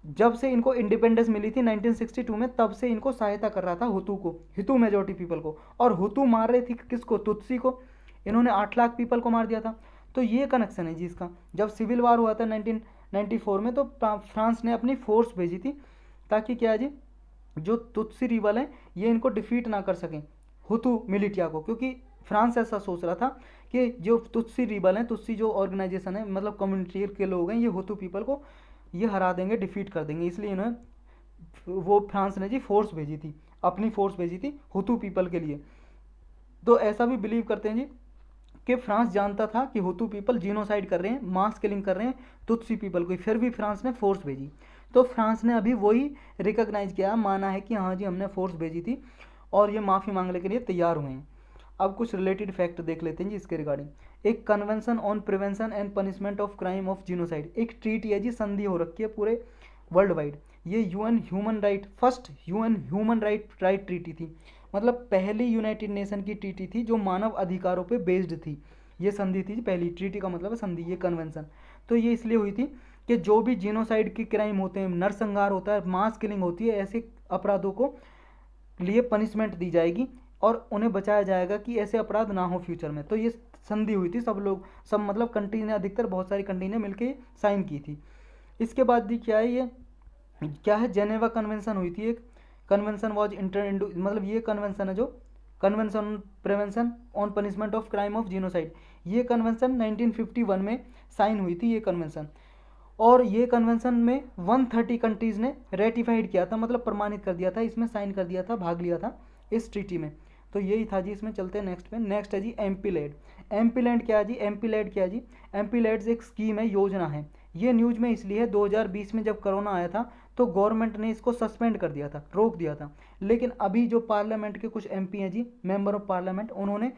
जब से इनको इंडिपेंडेंस मिली थी 1962 में, तब से इनको सहायता कर रहा था हुतू को, हुतू मेजोरिटी पीपल को। और हुतू मार रहे थे किसको, तुत्सी को। इन्होंने 8 लाख पीपल को मार दिया था। तो ये कनेक्शन है जी इसका। जब सिविल वार हुआ था 1994 में तो फ्रांस ने अपनी फोर्स भेजी थी ताकि क्या है जी, जो तुत्सी रिबल हैं ये इनको डिफीट ना कर सकें हुतू मिलिटिया को, क्योंकि फ्रांस ऐसा सोच रहा था कि जो तुत्सी रिबल हैं, तुत्सी जो ऑर्गेनाइजेशन है, मतलब कम्युनिटी के लोग हैं, ये हुतू पीपल को ये हरा देंगे, डिफीट कर देंगे, इसलिए इन्होंने वो फ्रांस ने जी फोर्स भेजी थी, अपनी फोर्स भेजी थी हुतू पीपल के लिए। तो ऐसा भी बिलीव करते हैं जी कि फ्रांस जानता था कि हुतू पीपल जीनोसाइड कर रहे हैं, मास किलिंग कर रहे हैं तुत्सी पीपल को, फिर भी फ्रांस ने फोर्स भेजी। तो फ्रांस ने अभी वही रिकॉग्नाइज किया, माना है कि हाँ जी हमने फोर्स भेजी थी और ये माफ़ी मांगने के लिए तैयार हुए हैं। अब कुछ रिलेटेड फैक्ट देख लेते हैं जी इसके रिगार्डिंग। एक convention on prevention and punishment of crime of genocide, एक ट्रीटी है जी, संधि हो रखी है पूरे वर्ल्ड वाइड। ये UN human right, first UN human right treaty थी, मतलब पहली यूनाइटेड नेशन की ट्रीटी थी जो मानव अधिकारों पे बेस्ड थी। ये संधि थी पहली, ट्रीटी का मतलब है संधि, ये कन्वेंशन। तो ये इसलिए हुई थी कि जो भी जीनोसाइड के क्राइम होते हैं, नरसंहार होता है, मास किलिंग होती है, ऐसे अपराधों को लिए पनिशमेंट दी जाएगी और उन्हें बचाया जाएगा कि ऐसे अपराध ना हो फ्यूचर में। तो ये संधि हुई थी, सब मतलब कंट्री ने, अधिकतर बहुत सारी कंट्री ने मिलकर साइन की थी। इसके बाद भी क्या है, ये क्या है, जेनेवा कन्वेंशन हुई थी एक, कन्वेंशन वॉज इंटर इंडू, मतलब ये कन्वेंशन है जो convention prevention on punishment of crime of genocide, ये कन्वेंशन 1951 में साइन हुई थी ये कन्वेंशन। और ये कन्वेंशन में 130 कंट्रीज़ ने रेटिफाइड किया था, मतलब प्रमाणित कर दिया था, इसमें साइन कर दिया था, भाग लिया था इस ट्रीटी में। तो यही था जी, इसमें चलते हैं नेक्स्ट पे। नेक्स्ट है जी एमपी लैड। एमपी लैड क्या है जी, एमपी लैड क्या है जी, एमपी लैड्स एक स्कीम है, योजना है। ये न्यूज़ में इसलिए है 2020 में जब कोरोना आया था तो गवर्नमेंट ने इसको सस्पेंड कर दिया था, रोक दिया था। लेकिन अभी जो पार्लियामेंट के कुछ एमपी हैं जी, मेंबर ऑफ पार्लियामेंट, उन्होंने,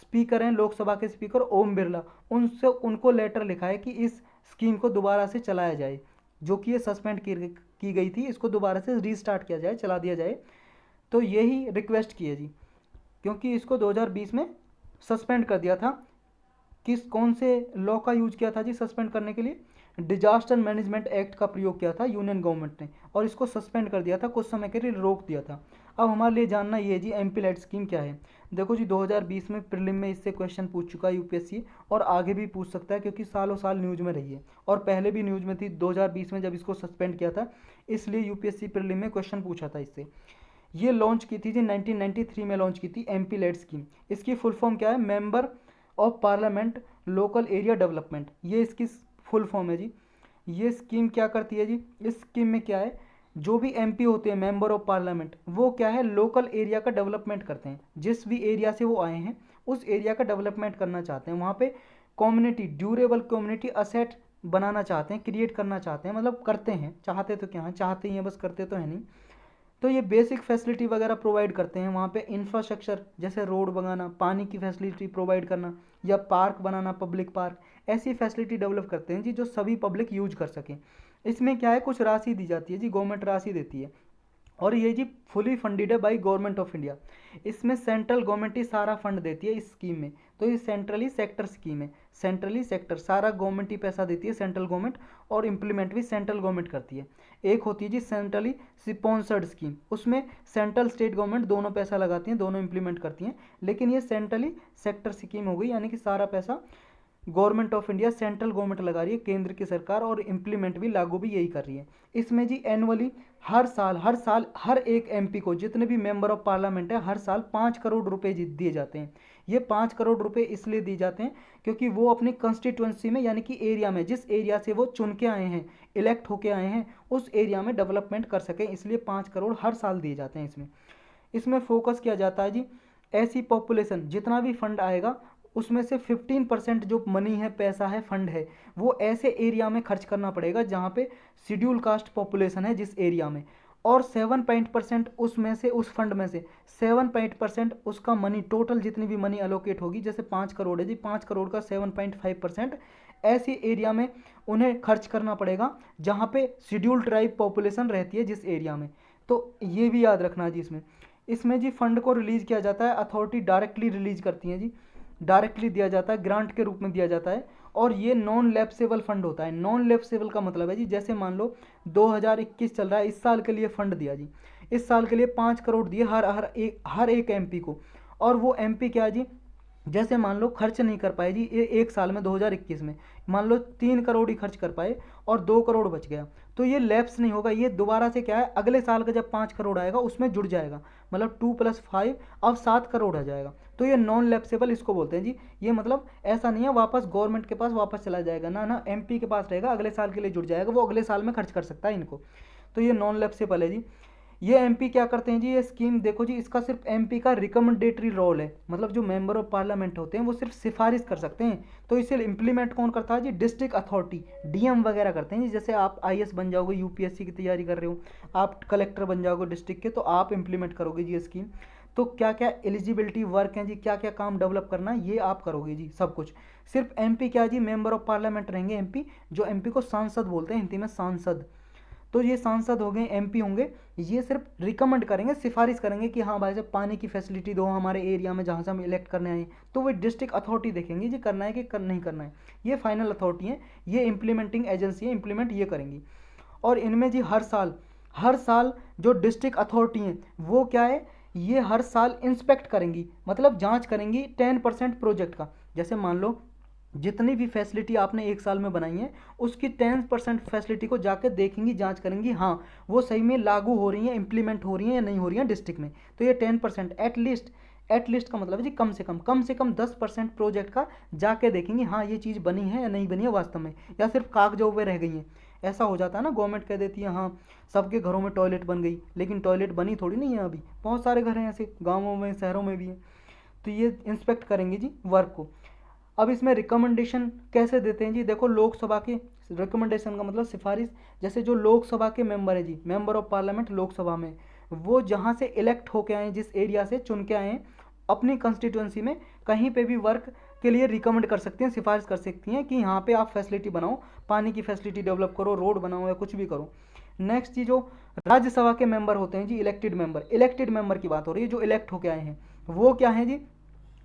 स्पीकर हैं लोकसभा के स्पीकर ओम बिरला, उनको लेटर लिखा है कि इस स्कीम को दोबारा से चलाया जाए, जो कि ये सस्पेंड की गई थी, इसको दोबारा से रीस्टार्ट किया जाए, चला दिया जाए। तो यही रिक्वेस्ट की है जी, क्योंकि इसको 2020 में सस्पेंड कर दिया था। कौन से लॉ का यूज किया था जी सस्पेंड करने के लिए, डिजास्टर मैनेजमेंट एक्ट का प्रयोग किया था यूनियन गवर्नमेंट ने, और इसको सस्पेंड कर दिया था, कुछ समय के लिए रोक दिया था। अब हमारे लिए जानना ये जी एमपी लैड स्कीम क्या है। देखो जी 2020 में प्रीलिम में इससे क्वेश्चन पूछ चुका है यूपीएससी, और आगे भी पूछ सकता है क्योंकि सालों साल न्यूज़ में रही है, और पहले भी न्यूज़ में थी 2020 में जब इसको सस्पेंड किया था, इसलिए यूपीएससी प्रीलिम में क्वेश्चन पूछा था इससे। ये लॉन्च की थी जी 1993 में लॉन्च की थी एमपी लैड स्कीम। इसकी फुल फॉर्म क्या है, member of parliament local area development, ये इसकी फुल फॉर्म है जी। ये स्कीम क्या करती है जी, इस स्कीम में क्या है, जो भी एमपी होते हैं मेंबर ऑफ पार्लियामेंट, वो क्या है, लोकल एरिया का डेवलपमेंट करते हैं। जिस भी एरिया से वो आए हैं उस एरिया का डेवलपमेंट करना चाहते हैं, वहाँ पे कम्युनिटी, ड्यूरेबल कम्युनिटी असेट बनाना चाहते हैं, क्रिएट करना चाहते हैं, मतलब करते हैं, चाहते तो क्या है, चाहते ही हैं बस, करते तो है नहीं। तो ये बेसिक फैसिलिटी वगैरह प्रोवाइड करते हैं वहाँ पे, इंफ्रास्ट्रक्चर जैसे रोड बनाना, पानी की फैसिलिटी प्रोवाइड करना, या पार्क बनाना, पब्लिक पार्क, ऐसी फैसिलिटी डेवलप करते हैं जी जो सभी पब्लिक यूज कर सकें। इसमें क्या है, कुछ राशि दी जाती है जी, गवर्नमेंट राशि देती है, और ये जी फुली फंडेड है बाई गवर्नमेंट ऑफ इंडिया। इसमें सेंट्रल गवर्नमेंट ही सारा फंड देती है इस स्कीम में। तो ये सेंट्रली सेक्टर स्कीम है, सेंट्रली सेक्टर, सारा गवर्नमेंट ही पैसा देती है, सेंट्रल गवर्नमेंट, और इम्प्लीमेंट भी सेंट्रल गवर्नमेंट करती है। एक होती है जी सेंट्रली स्पॉन्सर्ड स्कीम, उसमें सेंट्रल स्टेट गवर्नमेंट दोनों पैसा लगाती हैं, दोनों इम्प्लीमेंट करती हैं। लेकिन ये सेंट्रली सेक्टर स्कीम हो गई, यानी कि सारा पैसा government of India, central government लगा रही है, केंद्र की सरकार, और इम्प्लीमेंट भी, लागू भी यही कर रही है। इसमें जी एनुअली हर साल हर एक एमपी को, जितने भी मेंबर ऑफ पार्लियामेंट है, हर साल 5 करोड़ रुपए दिए जाते हैं। ये 5 करोड़ रुपए इसलिए दिए जाते हैं क्योंकि वो अपनी कंस्टिट्यूंसी में, यानी कि एरिया में, जिस एरिया से वो चुन के आए हैं, इलेक्ट होके आए हैं, उस एरिया में डेवलपमेंट कर सकें, इसलिए 5 करोड़ हर साल दिए जाते हैं। इसमें फोकस किया जाता है जी, ऐसी पॉपुलेशन, जितना भी फंड आएगा उसमें से 15% जो मनी है, पैसा है, फंड है, वो ऐसे एरिया में खर्च करना पड़ेगा जहाँ पे शेड्यूल कास्ट पॉपुलेशन है, जिस एरिया में, और 7% उसमें से, उस फंड में से 7% उसका मनी, टोटल जितनी भी मनी अलोकेट होगी, जैसे 5 करोड़ है जी, 5 करोड़ का 7.5% ऐसी एरिया में उन्हें खर्च करना पड़ेगा जहाँ पे शेड्यूल ट्राइब पॉपुलेशन रहती है, जिस एरिया में। तो ये भी याद रखना जी। इसमें जी फंड को रिलीज किया जाता है, अथॉरिटी डायरेक्टली रिलीज करती है जी, डायरेक्टली दिया जाता है, ग्रांट के रूप में दिया जाता है, और ये नॉन लैप्सेबल फंड होता है। नॉन लैप्सेबल का मतलब है जी, जैसे मान लो 2021 चल रहा है, इस साल के लिए फंड दिया जी, इस साल के लिए 5 करोड़ दिए हर एक एमपी को, और वो एमपी क्या है जी, जैसे मान लो खर्च नहीं कर पाए जी एक साल में, 2021 में मान लो 3 करोड़ ही खर्च कर पाए और 2 करोड़ बच गया, तो ये लैप्स नहीं होगा, ये दोबारा से क्या है, अगले साल का जब 5 करोड़ आएगा उसमें जुड़ जाएगा, मतलब 2 + 5 अब 7 करोड़ आ जाएगा, तो ये नॉन लैप्सेबल इसको बोलते हैं जी। ये मतलब ऐसा नहीं है वापस गवर्नमेंट के पास वापस चला जाएगा, ना, एमपी के पास रहेगा, अगले साल के लिए जुड़ जाएगा, वो अगले साल में खर्च कर सकता है इनको, तो ये नॉन लैप्सेबल है जी। ये एमपी क्या करते हैं जी, ये स्कीम देखो जी, इसका सिर्फ एमपी का रिकमेंडेटरी रोल है, मतलब जो मेंबर ऑफ पार्लियामेंट होते हैं वो सिर्फ सिफारिश कर सकते हैं, तो इसे इम्प्लीमेंट कौन करता है जी, डिस्ट्रिक्ट अथॉरिटी, डीएम वगैरह करते हैं जी। जैसे आप आईएएस बन जाओगे, यूपीएससी की तैयारी कर रहे हो, आप कलेक्टर बन जाओगे डिस्ट्रिक्ट के, तो आप इम्प्लीमेंट करोगे जी ये स्कीम। तो क्या क्या एलिजिबिलिटी वर्क हैं जी, क्या क्या काम डेवलप करना है, ये आप करोगे जी, सब कुछ। सिर्फ एमपी क्या जी, मेंबर ऑफ पार्लियामेंट रहेंगे एमपी, जो एमपी को सांसद बोलते हैं हिंदी में, सांसद। तो ये सांसद हो गए, एमपी होंगे, ये सिर्फ रिकमेंड करेंगे, सिफारिश करेंगे कि हाँ भाई साहब पानी की फैसिलिटी दो हमारे एरिया में जहाँ से हम इलेक्ट करने आए, तो वो डिस्ट्रिक्ट अथॉरिटी देखेंगे ये करना है कि नहीं करना है, ये फाइनल अथॉरिटी है, ये इंप्लीमेंटिंग एजेंसी है, इंप्लीमेंट ये करेंगी। और इनमें जी हर साल जो डिस्ट्रिक्ट अथॉरिटी हैं वो क्या है, ये हर साल इंस्पेक्ट करेंगी, मतलब जांच करेंगी 10% प्रोजेक्ट का। जैसे मान लो जितनी भी फैसिलिटी आपने एक साल में बनाई है उसकी 10% फैसिलिटी को जाकर देखेंगी, जांच करेंगी, हाँ वो सही में लागू हो रही हैं, इंप्लीमेंट हो रही हैं या नहीं हो रही हैं डिस्ट्रिक्ट में। तो ये 10% एटलीस्ट का मतलब है जी कम से कम 10% प्रोजेक्ट का जाके देखेंगे, हाँ ये चीज़ बनी है या नहीं बनी है वास्तव में, या सिर्फ कागजों पे रह गई हैं। ऐसा हो जाता है ना, गवर्नमेंट कह देती है हाँ सबके घरों में टॉयलेट बन गई, लेकिन टॉयलेट बनी थोड़ी नहीं है, अभी बहुत सारे घर हैं ऐसे, गाँवों में, शहरों में भी हैं। तो ये इंस्पेक्ट करेंगे जी वर्क को। अब इसमें रिकमेंडेशन कैसे देते हैं जी, देखो लोकसभा के, रिकमेंडेशन का मतलब सिफारिश, जैसे जो लोकसभा के मेंबर है जी, मेंबर ऑफ पार्लियामेंट लोकसभा में, वो जहाँ से इलेक्ट होके आए, जिस एरिया से चुन के आए, अपनी कंस्टिट्यूंसी में कहीं पे भी वर्क के लिए रिकमेंड कर सकती हैं, सिफारिश कर सकती हैं कि यहाँ पे आप फैसिलिटी बनाओ, पानी की फैसिलिटी डेवलप करो, रोड बनाओ या कुछ भी करो। नेक्स्ट जी जो राज्यसभा के मेंबर होते हैं जी, इलेक्टेड मेंबर की बात हो रही है, जो इलेक्ट होके आए हैं, वो क्या है जी,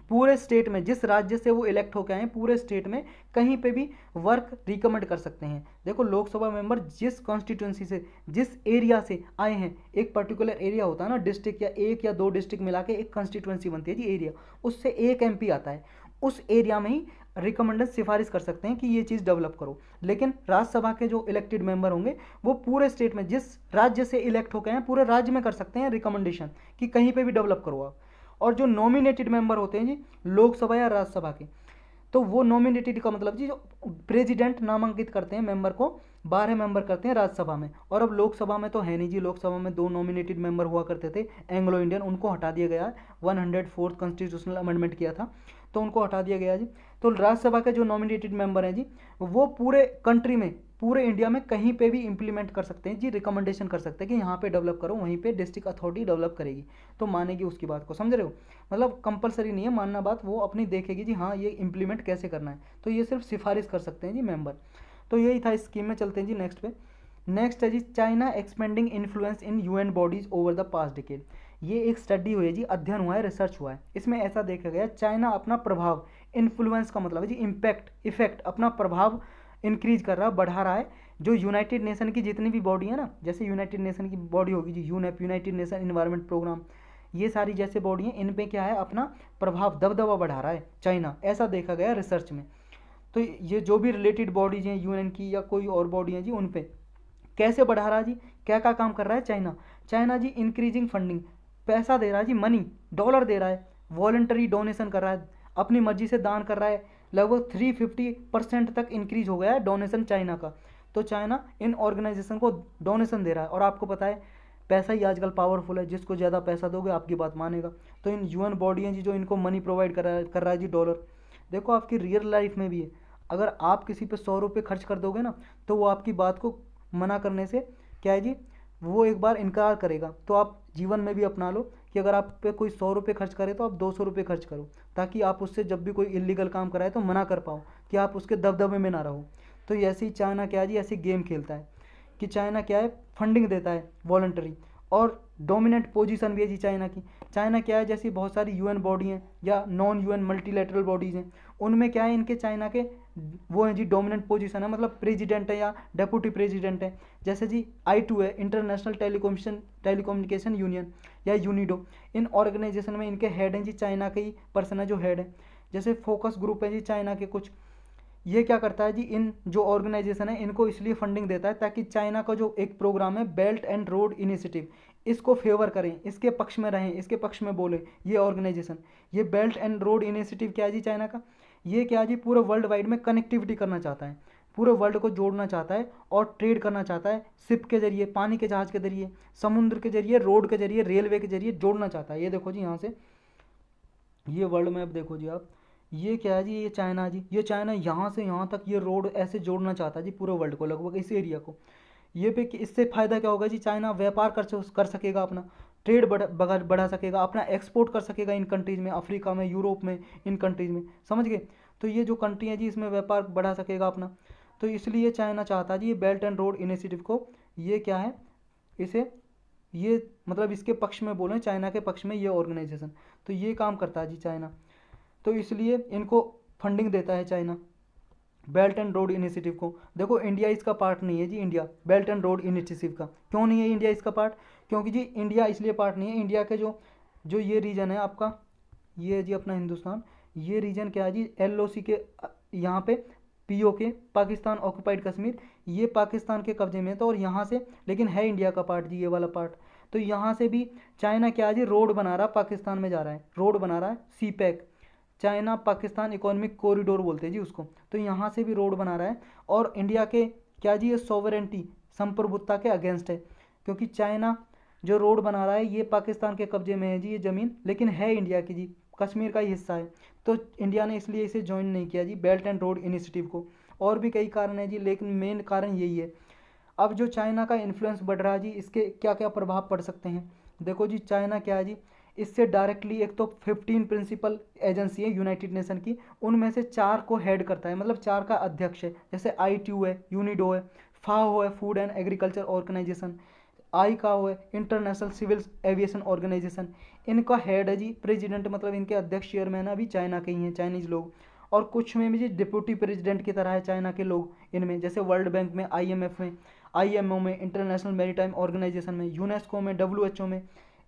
पूरे स्टेट में, जिस राज्य से वो इलेक्ट होकर आए पूरे स्टेट में कहीं पे भी वर्क रिकमेंड कर सकते हैं। देखो लोकसभा मेंबर जिस कॉन्स्टिट्यूंसी से, जिस एरिया से आए हैं, एक पर्टिकुलर एरिया होता है ना, डिस्ट्रिक्ट या 1 या 2 डिस्ट्रिक्ट मिला के एक कॉन्स्टिट्यूंसी बनती है जी, एरिया, उससे एक एमपी आता है, उस एरिया में ही रिकमेंडेड सिफारिश कर सकते हैं कि ये चीज़ डेवलप करो। लेकिन राज्यसभा के जो इलेक्टेड मेंबर होंगे वो पूरे स्टेट में, जिस राज्य से इलेक्ट होकर हैं, पूरे राज्य में कर सकते हैं रिकमेंडेशन कि कहीं पे भी डेवलप करो आप। और जो नॉमिनेटेड मेंबर होते हैं जी लोकसभा या राज्यसभा के, तो वो नॉमिनेटेड का मतलब जी जो प्रेसिडेंट नामांकित करते हैं मेंबर को, 12 मेंबर करते हैं राज्यसभा में, और अब लोकसभा में तो है नहीं जी, लोकसभा में 2 नॉमिनेटेड मेंबर हुआ करते थे, एंग्लो इंडियन, उनको हटा दिया गया है, 104 कॉन्स्टिट्यूशनल अमेंडमेंट किया था तो उनको हटा दिया गया जी। तो राज्यसभा के जो नॉमिनेटेड मेंबर हैं जी, वो पूरे कंट्री में, पूरे इंडिया में कहीं पे भी इंप्लीमेंट कर सकते हैं जी, रिकमेंडेशन कर सकते हैं कि यहाँ पे डेवलप करो, वहीं पे डिस्ट्रिक्ट अथॉरिटी डेवलप करेगी, तो मानेगी उसकी बात को, समझ रहे हो, मतलब कंपलसरी नहीं है मानना बात, वो अपनी देखेगी जी हाँ ये इंप्लीमेंट कैसे करना है, तो ये सिर्फ सिफारिश कर सकते हैं जी मेंबर। तो यही था इस स्कीम में। चलते हैं जी नेक्स्ट पे। नेक्स्ट है जी China expanding influence in UN bodies over the past decade. ये एक स्टडी हुई है जी, अध्ययन हुआ है, रिसर्च हुआ है, इसमें ऐसा देखा गया चाइना अपना प्रभाव, इन्फ्लुएंस का मतलब है जी इम्पैक्ट, इफेक्ट, अपना प्रभाव इंक्रीज कर रहा है, बढ़ा रहा है, जो यूनाइटेड नेशन की जितनी भी बॉडी है ना, जैसे यूनाइटेड नेशन की बॉडी होगी जी UNEP, United nation environment programme, ये सारी जैसे बॉडी हैं, इन पे क्या है अपना प्रभाव, दबदबा बढ़ा रहा है चाइना, ऐसा देखा गया रिसर्च में। तो ये जो भी रिलेटेड बॉडीज हैं यूएन की या कोई और बॉडी हैं जी, उन पे कैसे बढ़ा रहा है जी, क्या क्या काम कर रहा है चाइना। चाइना जी इंक्रीजिंग फंडिंग, पैसा दे रहा है जी, मनी, डॉलर दे रहा है, वॉलंटरी डोनेशन कर रहा है, अपनी मर्जी से दान कर रहा है। लगभग 350% तक इंक्रीज हो गया है डोनेशन चाइना का। तो चाइना इन ऑर्गेनाइजेशन को डोनेशन दे रहा है, और आपको पता है पैसा ही आजकल पावरफुल है, जिसको ज़्यादा पैसा दोगे आपकी बात मानेगा। तो इन यूएन बॉडी हैं जी जो इनको मनी प्रोवाइड कर रहा है जी, डॉलर। देखो आपकी रियल लाइफ में भी है, अगर आप किसी पे 100 रुपये खर्च कर दोगे ना, तो वो आपकी बात को मना करने से क्या है जी, वो एक बार इनकार करेगा। तो आप जीवन में भी अपना लो कि अगर आप पे कोई 100 रुपये खर्च करे तो आप 200 रुपये खर्च करो, ताकि आप उससे जब भी कोई इलीगल काम कराए तो मना कर पाओ, कि आप उसके दबदबे में ना रहो। तो ऐसे ही चाइना क्या है जी, ऐसी गेम खेलता है कि चाइना क्या है, फंडिंग देता है वॉलंटरी, और डोमिनेंट पोजीशन भी है जी चाइना की। चाइना क्या है, जैसी बहुत सारी यूएन बॉडी हैं या नॉन यूएन मल्टीलेटरल बॉडीज़ हैं, उनमें क्या है, इनके चाइना के वो है जी डोमिनेंट पोजीशन है, मतलब प्रेसिडेंट है या डेप्यूटी प्रेसिडेंट है। जैसे जी I2 है, इंटरनेशनल टेलीकम्युनिकेशन यूनियन या यूनिडो। इन ऑर्गेनाइजेशन में इनके हेड हैं जी चाइना के ही पर्सन है जो हेड है। जैसे फोकस ग्रुप है जी चाइना के कुछ, ये क्या करता है जी, इन जो ऑर्गेनाइजेशन है इनको इसलिए फंडिंग देता है ताकि चाइना का जो एक प्रोग्राम है बेल्ट एंड रोड इनिशिएटिव, इसको फेवर करें, इसके पक्ष में रहें, इसके पक्ष में बोले ये ऑर्गेनाइजेशन। ये बेल्ट एंड रोड इनिशिएटिव क्या है जी चाइना का, ये क्या है जी, पूरे वर्ल्ड वाइड में कनेक्टिविटी करना चाहता है, पूरे वर्ल्ड को जोड़ना चाहता है और ट्रेड करना चाहता है, शिप के जरिए, पानी के जहाज़ के जरिए, समुद्र के जरिए, रोड के जरिए, रेलवे के जरिए जोड़ना चाहता है। ये देखो जी यहाँ से, ये वर्ल्ड मैप देखो जी आप, ये क्या है जी, ये चाइना जी, ये चाइना यहाँ से यहाँ तक ये रोड ऐसे जोड़ना चाहता है जी पूरे वर्ल्ड को, लगभग इस एरिया को। ये पे इससे फ़ायदा क्या होगा जी, चाइना व्यापार कर सकेगा, अपना ट्रेड बढ़ा सकेगा, अपना एक्सपोर्ट कर सकेगा इन कंट्रीज़ में, अफ्रीका में, यूरोप में, इन कंट्रीज़ में, समझ गए। तो ये जो कंट्री है जी इसमें व्यापार बढ़ा सकेगा अपना। तो इसलिए चाइना चाहता है जी ये बेल्ट एंड रोड इनिशिएटिव को, ये क्या है, इसे ये मतलब इसके पक्ष में बोलें, चाइना के पक्ष में ये ऑर्गेनाइजेशन, तो ये काम करता है जी चाइना। तो इसलिए इनको फंडिंग देता है China belt and road initiative को। देखो इंडिया इसका पार्ट नहीं है जी, India belt and road initiative का क्यों नहीं है इंडिया इसका पार्ट, क्योंकि जी इंडिया इसलिए पार्ट नहीं है, इंडिया के जो जो ये रीजन है आपका, ये है जी अपना हिंदुस्तान, ये रीजन क्या है जी, LOC के यहाँ पे POK, पाकिस्तान ऑक्युपाइड कश्मीर, ये पाकिस्तान के कब्जे में है, तो और यहाँ से लेकिन है इंडिया का पार्ट जी, ये वाला पार्ट। तो यहाँ से भी चाइना क्या है जी, रोड बना रहा है, पाकिस्तान में जा रहा है, रोड बना रहा है, CPEC, China Pakistan economic corridor बोलते हैं जी उसको। तो यहाँ से भी रोड बना रहा है, और इंडिया के क्या जी, ये सॉवरेंटी, संप्रभुता के अगेंस्ट है, क्योंकि चाइना जो रोड बना रहा है ये पाकिस्तान के कब्जे में है जी ये ज़मीन, लेकिन है इंडिया की जी, कश्मीर का ही हिस्सा है। तो इंडिया ने इसलिए इसे ज्वाइन नहीं किया जी बेल्ट एंड रोड इनिशिएटिव को। और भी कई कारण हैं जी, लेकिन मेन कारण यही है। अब जो चाइना का इन्फ्लुएंस बढ़ रहा है जी, इसके क्या क्या प्रभाव पड़ सकते हैं। देखो जी चाइना क्या है जी, इससे डायरेक्टली एक तो 15 प्रिंसिपल एजेंसी है यूनाइटेड नेशन की, उनमें से 4 को हेड करता है, मतलब 4 का अध्यक्ष है। जैसे I2 है, यूनिडो है, FAO है, food and agriculture organisation, ICAO है, इंटरनेशनल सिविल एविएशन ऑर्गेनाइजेशन। इनका हेड है जी प्रेसिडेंट, मतलब इनके अध्यक्ष चेयरमैन अभी चाइना के ही हैं, चाइनीज़ लोग। और कुछ में भी जी डिप्यूटी प्रेसिडेंट की तरह है चाइना के लोग इनमें, जैसे वर्ल्ड बैंक में, IMF में, IMO में, इंटरनेशनल मैरीटाइम ऑर्गेनाइजेशन में, यूनेस्को में, WHO में,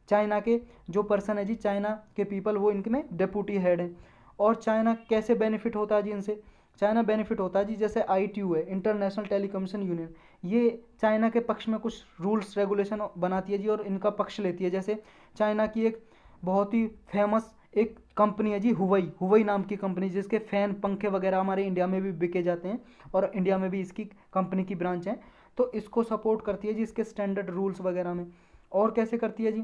चाइना के जो पर्सन है जी, चाइना के पीपल, वो इनके में डिप्यूटी हेड हैं। और चाइना कैसे बेनिफिट होता है जी इनसे, चाइना बेनिफिट होता है जी, जैसे I2 है, इंटरनेशनल टेलीकम्युनिकेशन यूनियन, ये चाइना के पक्ष में कुछ रूल्स रेगुलेशन बनाती है जी, और इनका पक्ष लेती है। जैसे चाइना की एक बहुत ही फेमस एक कंपनी है जी, हुवई नाम की कंपनी, जिसके फ़ैन, पंखे वगैरह हमारे इंडिया में भी बिके जाते हैं, और इंडिया में भी इसकी कंपनी की ब्रांच है। तो इसको सपोर्ट करती है जी इसके स्टैंडर्ड रूल्स वगैरह में। और कैसे करती है जी,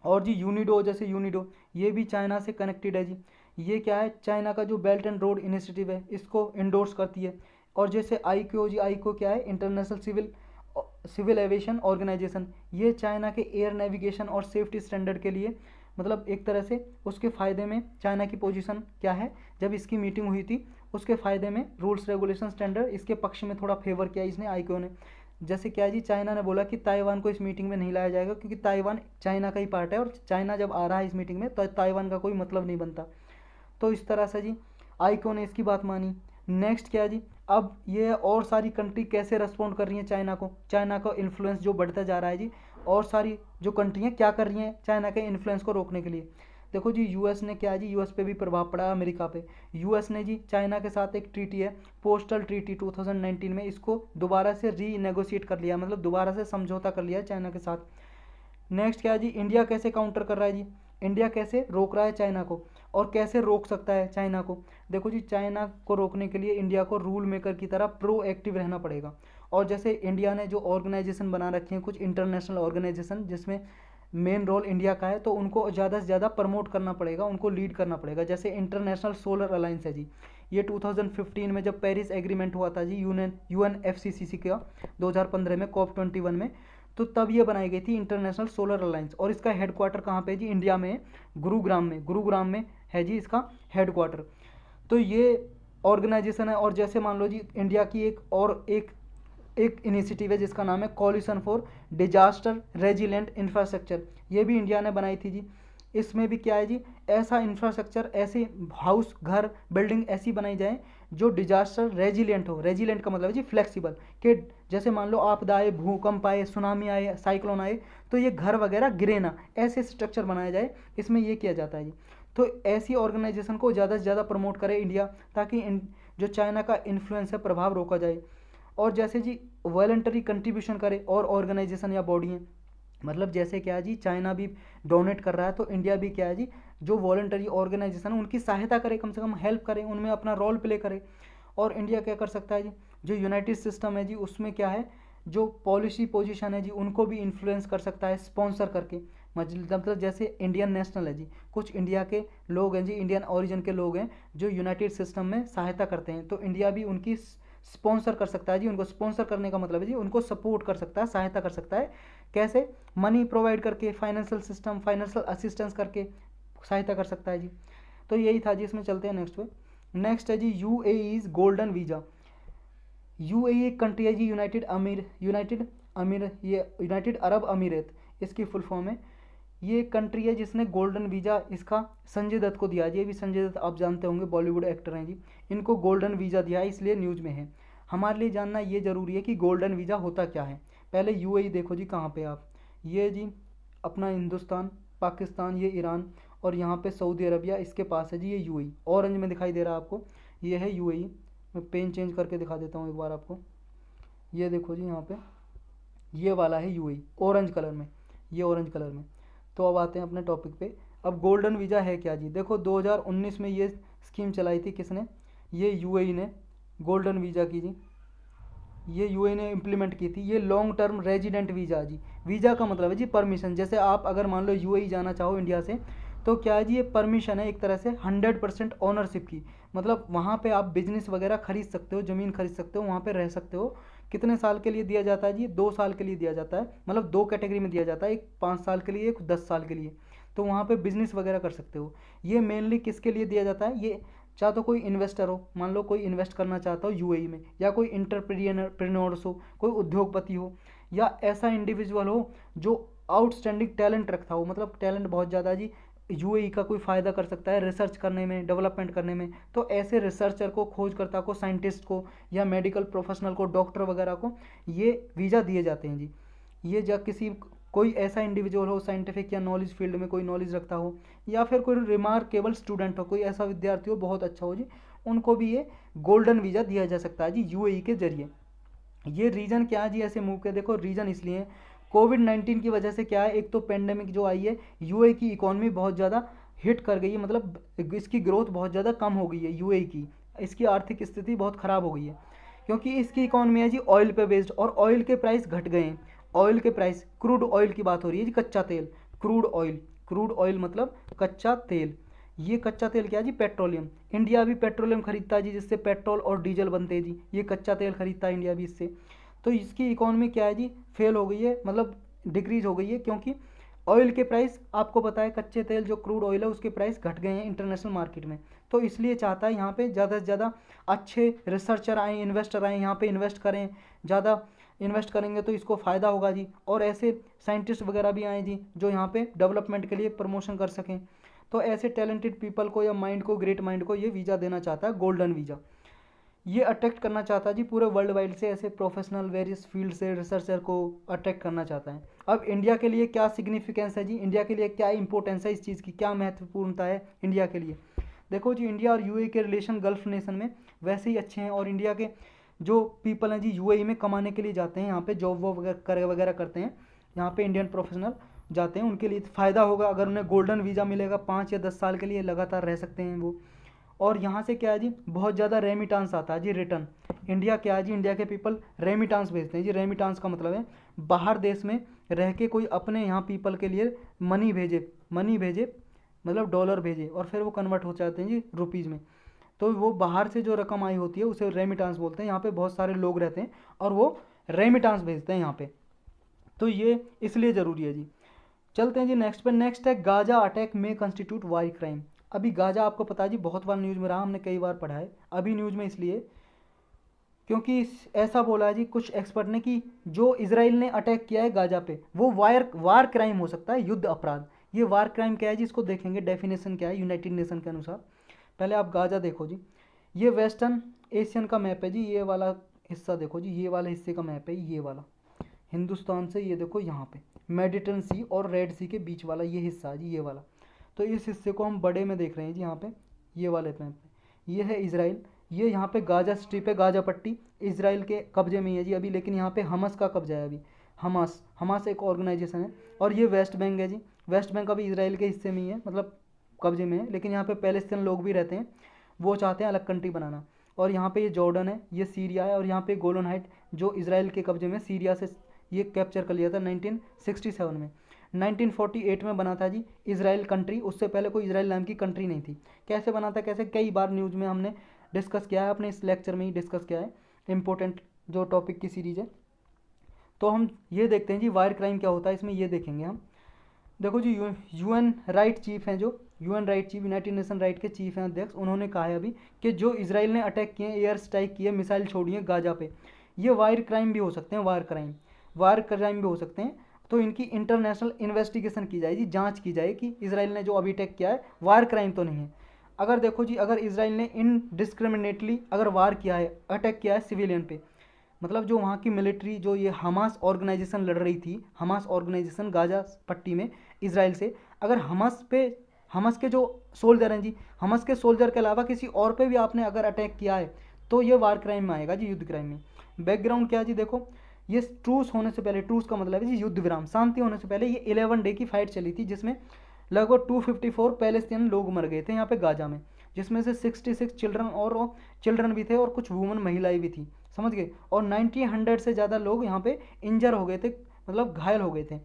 और जी यूनिडो, जैसे यूनिडो, ये भी चाइना से कनेक्टेड है जी। ये क्या है, चाइना का जो बेल्ट एंड रोड इनिशिएटिव है इसको इंडोर्स करती है। और जैसे ICAO जी, ICAO क्या है, इंटरनेशनल सिविल एविएशन ऑर्गेनाइजेशन, ये चाइना के एयर नेविगेशन और सेफ्टी स्टैंडर्ड के लिए, मतलब एक तरह से उसके फ़ायदे में चाइना की पोजीशन क्या है, जब इसकी मीटिंग हुई थी उसके फ़ायदे में रूल्स रेगुलेशन स्टैंडर्ड इसके पक्ष में थोड़ा फेवर किया इसने, ICAO ने। जैसे क्या जी, चाइना ने बोला कि ताइवान को इस मीटिंग में नहीं लाया जाएगा, क्योंकि ताइवान चाइना का ही पार्ट है, और चाइना जब आ रहा है इस मीटिंग में तो ताइवान का कोई मतलब नहीं बनता। तो इस तरह से जी ICAO ने इसकी बात मानी। नेक्स्ट क्या जी, अब ये और सारी कंट्री कैसे रिस्पॉन्ड कर रही हैं चाइना को, चाइना का इन्फ्लुएंस जो बढ़ता जा रहा है जी, और सारी जो कंट्रियाँ क्या कर रही हैं चाइना के इन्फ्लुएंस को रोकने के लिए। देखो जी यूएस ने क्या है जी, यूएस पे भी प्रभाव पड़ा अमेरिका पे। यूएस ने जी चाइना के साथ एक ट्रीटी है पोस्टल ट्रीटी 2019 में, इसको दोबारा से रीनेगोशिएट कर लिया, मतलब दोबारा से समझौता कर लिया है चाइना के साथ। नेक्स्ट क्या है जी, इंडिया कैसे काउंटर कर रहा है जी, इंडिया कैसे रोक रहा है चाइना को और कैसे रोक सकता है चाइना को। देखो जी चाइना को रोकने के लिए इंडिया को रूल मेकर की तरह प्रोएक्टिव रहना पड़ेगा। और जैसे इंडिया ने जो ऑर्गेनाइजेशन बना रखे हैं कुछ इंटरनेशनल ऑर्गेनाइजेशन जिसमें मेन रोल इंडिया का है, तो उनको ज़्यादा से ज़्यादा प्रमोट करना पड़ेगा, उनको लीड करना पड़ेगा। जैसे इंटरनेशनल सोलर अलायंस है जी, ये 2015 में जब पेरिस एग्रीमेंट हुआ था जी UNFCCC का 2015 में COP21 में, तो तब ये बनाई गई थी इंटरनेशनल सोलर अलायंस। और इसका हेडक्वार्टर कहाँ पे जी, इंडिया में, गुरुग्राम में है जी इसका हेडक्वार्टर। तो ये ऑर्गेनाइजेशन है। और जैसे मान लो जी इंडिया की एक इनिशिएटिव है जिसका नाम है coalition for disaster resilient infrastructure, ये भी इंडिया ने बनाई थी जी। इसमें भी क्या है जी, ऐसा इंफ्रास्ट्रक्चर, ऐसे हाउस, घर, बिल्डिंग ऐसी बनाई जाए जो डिजास्टर रेजिलेंट हो। रेजिलेंट का मतलब है जी फ्लेक्सिबल, कि जैसे मान लो आपदा आए, भूकंप आए, सुनामी आए, साइक्लोन आए, तो ये घर वगैरह गिरे ना, ऐसे स्ट्रक्चर बनाया जाए, इसमें ये किया जाता है जी। तो ऐसी ऑर्गेनाइजेशन को ज़्यादा से ज़्यादा प्रमोट करे इंडिया, ताकि जो चाइना का इन्फ्लुएंस है, प्रभाव रोका जाए। और जैसे जी वॉलंटरी कंट्रीब्यूशन करे और ऑर्गेनाइजेशन या बॉडी हैं, मतलब जैसे क्या है जी चाइना भी डोनेट कर रहा है, तो इंडिया भी क्या है जी जो वॉलंटरी ऑर्गेनाइजेशन है उनकी सहायता करे, कम से कम हेल्प करे, उनमें अपना रोल प्ले करे। और इंडिया क्या कर सकता है जी, जो यूनाइटेड सिस्टम है जी उसमें क्या है, जो पॉलिसी पोजीशन है जी उनको भी इन्फ्लुएंस कर सकता है स्पॉन्सर करके। मतलब जैसे इंडियन नेशनल है जी, कुछ इंडिया के लोग हैं जी, इंडियन ओरिजिन के लोग हैं जो यूनाइटेड सिस्टम में सहायता करते हैं, तो इंडिया भी उनकी स्पॉन्सर कर सकता है जी। उनको स्पॉन्सर करने का मतलब है जी उनको सपोर्ट कर सकता है, सहायता कर सकता है। कैसे? मनी प्रोवाइड करके, फाइनेंशियल सिस्टम, फाइनेंशियल असिस्टेंस करके सहायता कर सकता है जी। तो यही था जी, इसमें चलते हैं नेक्स्ट पे। नेक्स्ट है जी यूएईज गोल्डन वीज़ा। यूएई एक कंट्री है जी, यूनाइटेड अरब अमीरात, इसकी फुल फॉर्म है। ये एक कंट्री है जिसने गोल्डन वीज़ा इसका संजय दत्त को दिया जी। ये भी संजय दत्त आप जानते होंगे, बॉलीवुड एक्टर हैं जी, इनको गोल्डन वीज़ा दिया है, इसलिए न्यूज़ में है। हमारे लिए जानना ये ज़रूरी है कि गोल्डन वीज़ा होता क्या है। पहले यूएई देखो जी, कहाँ पे आप, ये जी अपना हिंदुस्तान, पाकिस्तान, ये ईरान, और यहाँ पे सऊदी अरबिया इसके पास है जी, ये यूएई ऑरेंज में दिखाई दे रहा है आपको, ये है यूएई। मैं पेन चेंज करके दिखा देता हूँ एक बार आपको, ये देखो जी यहाँ पे ये वाला है यूएई ऑरेंज कलर में, ये ऑरेंज कलर में। तो अब आते हैं अपने टॉपिक पे। अब गोल्डन वीज़ा है क्या जी, देखो 2019 में ये स्कीम चलाई थी, किसने, ये यूएई ने गोल्डन वीज़ा की जी, ये यूएई ने इम्प्लीमेंट की थी। ये लॉन्ग टर्म रेजिडेंट वीज़ा जी, वीज़ा का मतलब है जी परमिशन। जैसे आप अगर मान लो यूएई जाना चाहो इंडिया से, तो क्या है जी, ये परमिशन है एक तरह से 100% ऑनरशिप की, मतलब वहाँ पे आप बिजनेस वगैरह खरीद सकते हो, ज़मीन खरीद सकते हो, वहाँ पे रह सकते हो। कितने साल के लिए दिया जाता है जी, 2 साल के लिए दिया जाता है, मतलब 2 कैटेगरी में दिया जाता है, एक 5 साल के लिए, एक 10 साल के लिए। तो वहाँ पे बिजनेस वगैरह कर सकते हो। ये मेनली किसके लिए दिया जाता है, ये चाहे तो कोई इन्वेस्टर हो, मान लो कोई इन्वेस्ट करना चाहता हो यूएई में, या कोई इंटरप्रेन्योर्स हो, कोई उद्योगपति हो, या ऐसा इंडिविजुअल हो जो आउटस्टैंडिंग टैलेंट रखता हो, मतलब टैलेंट बहुत ज़्यादा जी, यूएई का कोई फ़ायदा कर सकता है रिसर्च करने में, डेवलपमेंट करने में। तो ऐसे रिसर्चर को, खोजकर्ता को, साइंटिस्ट को, या मेडिकल प्रोफेशनल को, डॉक्टर वगैरह को ये वीज़ा दिए जाते हैं जी। ये जब किसी कोई ऐसा इंडिविजुअल हो साइंटिफिक या नॉलेज फील्ड में कोई नॉलेज रखता हो, या फिर कोई रिमार्केबल स्टूडेंट हो, कोई ऐसा विद्यार्थी हो बहुत अच्छा हो जी, उनको भी ये गोल्डन वीज़ा दिया जा सकता है जी यूएई के जरिए। ये रीज़न क्या है जी ऐसे मूव के, देखो रीज़न इसलिए कोविड-19 की वजह से क्या है, एक तो पेंडेमिक जो आई है, यूएई की इकॉनमी बहुत ज़्यादा हिट कर गई है, मतलब इसकी ग्रोथ बहुत ज़्यादा कम हो गई है यूएई की, इसकी आर्थिक स्थिति बहुत ख़राब हो गई है, क्योंकि इसकी इकॉनमी है जी ऑयल पे बेस्ड, और ऑयल के प्राइस घट गए हैं। ऑयल के प्राइस, क्रूड ऑयल की बात हो रही है जी, कच्चा तेल, क्रूड ऑयल मतलब कच्चा तेल। ये कच्चा तेल क्या है जी, पेट्रोलियम। इंडिया भी पेट्रोलियम खरीदता है जी, जिससे पेट्रोल और डीजल बनते हैं जी, ये कच्चा तेल खरीदता है इंडिया भी इससे। तो इसकी इकॉनमी क्या है जी, फेल हो गई है, मतलब डिक्रीज हो गई है, क्योंकि ऑयल के प्राइस, आपको पता है कच्चे तेल जो क्रूड ऑयल है उसके प्राइस घट गए हैं इंटरनेशनल मार्केट में। तो इसलिए चाहता है यहाँ पे ज़्यादा से ज़्यादा अच्छे रिसर्चर आएँ, इन्वेस्टर आएँ, यहाँ पे इन्वेस्ट करें, ज़्यादा इन्वेस्ट करेंगे तो इसको फ़ायदा होगा जी। और ऐसे साइंटिस्ट वगैरह भी आए जी जो यहाँ पे डेवलपमेंट के लिए प्रमोशन कर सकें। तो ऐसे टैलेंटेड पीपल को या माइंड को, ग्रेट माइंड को ये वीज़ा देना चाहता है, गोल्डन वीज़ा। ये अट्रैक्ट करना चाहता है जी पूरे वर्ल्ड वाइड से, ऐसे प्रोफेशनल वेरियस फील्ड से रिसर्चर को अट्रैक्ट करना चाहता है। अब इंडिया के लिए क्या सिग्निफिकेंस है जी, इंडिया के लिए क्या इंपॉर्टेंस है इस चीज़ की, क्या महत्वपूर्णता है इंडिया के लिए। देखो जी, इंडिया और यूएई के रिलेशन गल्फ नेशन में वैसे ही अच्छे हैं, और इंडिया के जो पीपल हैं जी यूएई में कमाने के लिए जाते हैं, यहाँ पे जॉब वॉब वगैरह करते हैं, यहाँ पे इंडियन प्रोफेशनल जाते हैं, उनके लिए फ़ायदा होगा अगर उन्हें गोल्डन वीज़ा मिलेगा, 5 या 10 साल के लिए लगातार रह सकते हैं वो। और यहाँ से क्या है जी, बहुत ज़्यादा रेमिटांस आता है जी, रिटर्न। इंडिया क्या है जी, इंडिया के पीपल रेमिटांस भेजते हैं जी। रेमिटांस का मतलब है बाहर देश में रह के कोई अपने यहाँ पीपल के लिए मनी भेजे मतलब डॉलर भेजे, और फिर वो कन्वर्ट हो जाते हैं जी रुपीज़ में। तो वो बाहर से जो रकम आई होती है उसे रेमिटांस बोलते हैं। यहाँ पे बहुत सारे लोग रहते हैं और वो रेमिटांस भेजते हैं यहाँ पे, तो ये इसलिए ज़रूरी है जी। चलते हैं जी नेक्स्ट पे। नेक्स्ट है गाजा अटैक में कंस्टिट्यूट वार क्राइम। अभी गाजा आपको पता है जी, बहुत बार न्यूज़ में रहा, हमने कई बार पढ़ा है। अभी न्यूज़ में इसलिए क्योंकि ऐसा बोला है जी कुछ एक्सपर्ट ने कि जो इसराइल ने अटैक किया है गाजा पे वो वार क्राइम हो सकता है, युद्ध अपराध। ये वार क्राइम क्या है जी, इसको देखेंगे डेफिनेशन क्या है यूनाइटेड नेशन के अनुसार। पहले आप गाजा देखो जी, ये वेस्टर्न एशियन का मैप है जी, ये वाला हिस्सा देखो जी, ये वाले हिस्से का मैप है ये वाला, हिंदुस्तान से ये देखो यहाँ पे मेडिटेरेनियन सी और रेड सी के बीच वाला ये हिस्सा है जी, ये वाला। तो इस हिस्से को हम बड़े में देख रहे हैं जी, यहाँ पे ये वाले मैप पे ये है इसराइल, ये यहाँ पे गाजा स्ट्रिप है, गाजा पट्टी इसराइल के कब्जे में ही है जी अभी, लेकिन यहाँ पे हमास का कब्जा है अभी। हमास एक ऑर्गेनाइजेशन है। और ये वेस्ट बैंक है जी, वेस्ट बैंक अभी इसराइल के हिस्से में ही है, मतलब कब्जे में है, लेकिन यहाँ पे पैलेस्तीन लोग भी रहते हैं, वो चाहते हैं अलग कंट्री बनाना। और यहाँ पे ये जॉर्डन है, ये सीरिया है, और यहाँ पे गोलन हाइट जो इसराइल के कब्जे में, सीरिया से ये कैप्चर कर लिया था 1967 में। 1948 में बना था जी इसराइल कंट्री, उससे पहले कोई इसराइल नाम की कंट्री नहीं थी। कैसे बना था, कैसे, कई बार न्यूज़ में हमने डिस्कस किया है, अपने इस लेक्चर में ही डिस्कस किया है, इंपॉर्टेंट जो टॉपिक की सीरीज है। तो हम ये देखते हैं जी वार क्राइम क्या होता है इसमें, ये देखेंगे हम। देखो जी, यूएन राइट चीफ हैं, जो UN right chief, United nation right के चीफ हैं, अध्यक्ष, उन्होंने कहा है अभी कि जो इसराइल ने अटैक किए, एयर स्ट्राइक किए, मिसाइल छोड़ी है गाजा पे, ये वार क्राइम भी हो सकते हैं, वार क्राइम भी हो सकते हैं। तो इनकी इंटरनेशनल इन्वेस्टिगेशन की जाए जी, जांच की जाए कि इसराइल ने जो अभी अटैक किया है वार क्राइम तो नहीं है। अगर देखो जी, अगर इसराइल ने इनडिस्क्रिमिनेटली अगर वार किया है, अटैक किया है सिविलियन पे, मतलब जो वहाँ की मिलिट्री, जो ये हमास ऑर्गेनाइजेशन लड़ रही थी, हमास ऑर्गेनाइजेशन गाजा पट्टी में इसराइल से, अगर हमास के जो सोल्जर हैं जी, हमास के सोल्जर के अलावा किसी और पे भी आपने अगर अटैक किया है तो ये वार क्राइम में आएगा जी, युद्ध क्राइम में। बैकग्राउंड क्या है जी, देखो ये ट्रूस होने से पहले, ट्रूस का मतलब है जी युद्ध विराम, शांति होने से पहले ये 11 डे की फाइट चली थी, जिसमें लगभग 254 पैलेस्तीन लोग मर गए थे यहाँ पे गाजा में, जिसमें से 66 चिल्ड्रन भी थे और कुछ वुमन महिलाएं भी थी, समझ गए। और 100 से ज़्यादा लोग यहाँ पे इंजर हो गए थे, मतलब घायल हो गए थे।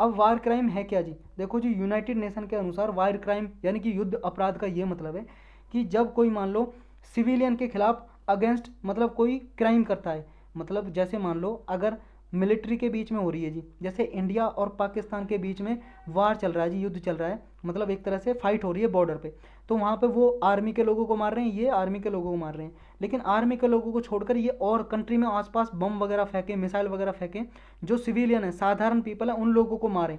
अब वार क्राइम है क्या जी, देखो जी यूनाइटेड नेशन के अनुसार वार क्राइम यानी कि युद्ध अपराध का ये मतलब है कि जब कोई मान लो सिविलियन के खिलाफ अगेंस्ट मतलब कोई क्राइम करता है, मतलब जैसे मान लो अगर मिलिट्री के बीच में हो रही है जी, जैसे इंडिया और पाकिस्तान के बीच में वार चल रहा है जी, युद्ध चल रहा है, मतलब एक तरह से फाइट हो रही है बॉर्डर पे, तो वहाँ पे वो आर्मी के लोगों को मार रहे हैं, ये आर्मी के लोगों को मार रहे हैं, लेकिन आर्मी के लोगों को छोड़कर ये और कंट्री में आसपास बम वगैरह फेंकें, मिसाइल वगैरह फेंकें, जो सिविलियन है, साधारण पीपल है, उन लोगों को मारें।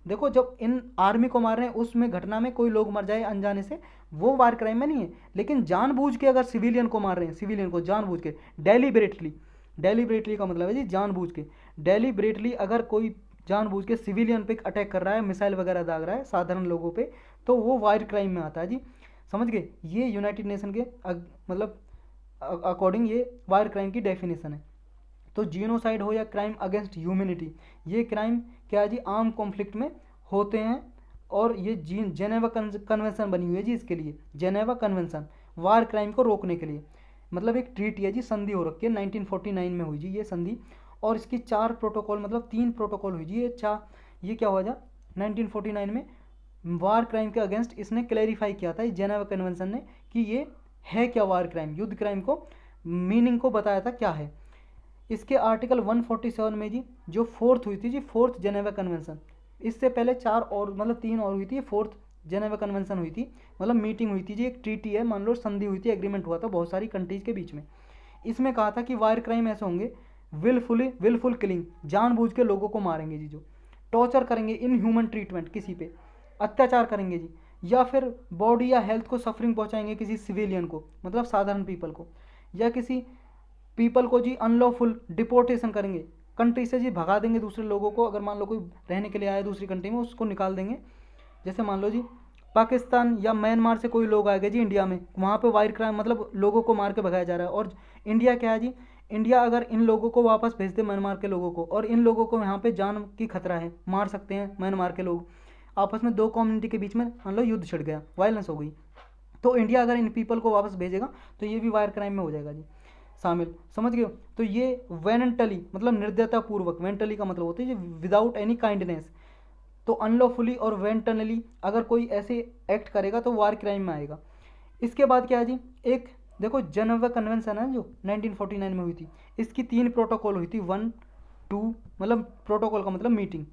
देखो जब इन आर्मी को मार रहे हैं उसमें घटना में कोई लोग मर जाए अनजाने से, वो वार क्राइम में नहीं है, लेकिन जानबूझ के अगर सिविलियन को मार रहे हैं, सिविलियन को जानबूझ के, डेलीबरेटली का मतलब है जी जानबूझ के, डेलीबरेटली अगर कोई जानबूझ के सिविलियन पे अटैक कर रहा है, मिसाइल वगैरह दाग रहा है साधारण लोगों पे, तो वो वार क्राइम में आता है जी, समझ गए। ये यूनाइटेड नेशन के मतलब अकॉर्डिंग ये वार क्राइम की डेफिनेशन है। तो जीनोसाइड हो या क्राइम अगेंस्ट ह्यूमैनिटी, ये क्राइम क्या है जी, आर्म कॉन्फ्लिक्ट में होते हैं, और ये जेनेवा कन्वेंशन बनी हुई है जी इसके लिए, जेनेवा कन्वेंशन वार क्राइम को रोकने के लिए, मतलब एक ट्रीटी है जी, संधि हो रखी है, 1949 में हुई जी ये संधि, और इसकी 4 प्रोटोकॉल, मतलब 3 प्रोटोकॉल हुई जी, ये क्या हुआ जा 1949 में वार क्राइम के अगेंस्ट इसने क्लैरिफाई किया था जेनेवा कन्वेंशन ने कि ये है क्या वार क्राइम, युद्ध क्राइम को मीनिंग को बताया था क्या है। इसके आर्टिकल 147 में जी जो फोर्थ हुई थी जी, फोर्थ जेनेवा कन्वेंशन, इससे पहले 4 और मतलब 3 और हुई थी, फोर्थ जेनेवा कन्वेंशन हुई थी, मतलब मीटिंग हुई थी जी, एक ट्रीटी है, मान लो संधि हुई थी, एग्रीमेंट हुआ था बहुत सारी कंट्रीज के बीच में। इसमें कहा था कि वार क्राइम ऐसे होंगे, विलफुल किलिंग, जानबूझ के लोगों को मारेंगे जी, जो टॉर्चर करेंगे, इन ह्यूमन ट्रीटमेंट, किसी पे अत्याचार करेंगे जी, या फिर बॉडी या हेल्थ को सफरिंग पहुंचाएंगे किसी सिविलियन को, मतलब साधारण पीपल को, या किसी पीपल को जी अनलॉफुल डिपोर्टेशन करेंगे, कंट्री से जी भगा देंगे दूसरे लोगों को। अगर मान लो कोई रहने के लिए आया दूसरी कंट्री में, उसको निकाल देंगे। जैसे मान लो जी पाकिस्तान या म्यांमार से कोई लोग आ गए जी इंडिया में, वहाँ पे वार क्राइम मतलब लोगों को मार के भगाया जा रहा है। और इंडिया क्या है जी, इंडिया अगर इन लोगों को वापस भेज दे म्यांमार के लोगों को, और इन लोगों को यहाँ पे जान की खतरा है, मार सकते हैं म्यांमार के लोग, आपस में दो कम्युनिटी के बीच में मान लो युद्ध छिड़ गया, वायलेंस हो गई, तो इंडिया अगर इन पीपल को वापस भेजेगा तो ये भी वार क्राइम में हो जाएगा जी शामिल, समझ गए हो। तो ये वेंटली मतलब निर्दयता पूर्वक, वेंटली का मतलब होता है विदाउट एनी काइंडनेस, तो अनलॉफुली और वेंटनली अगर कोई ऐसे एक्ट करेगा तो वार क्राइम में आएगा। इसके बाद क्या है जी, एक देखो जेनेवा कन्वेंशन है जो 1949 में हुई थी, इसकी 3 प्रोटोकॉल हुई थी, 1 2 मतलब प्रोटोकॉल का मतलब मीटिंग,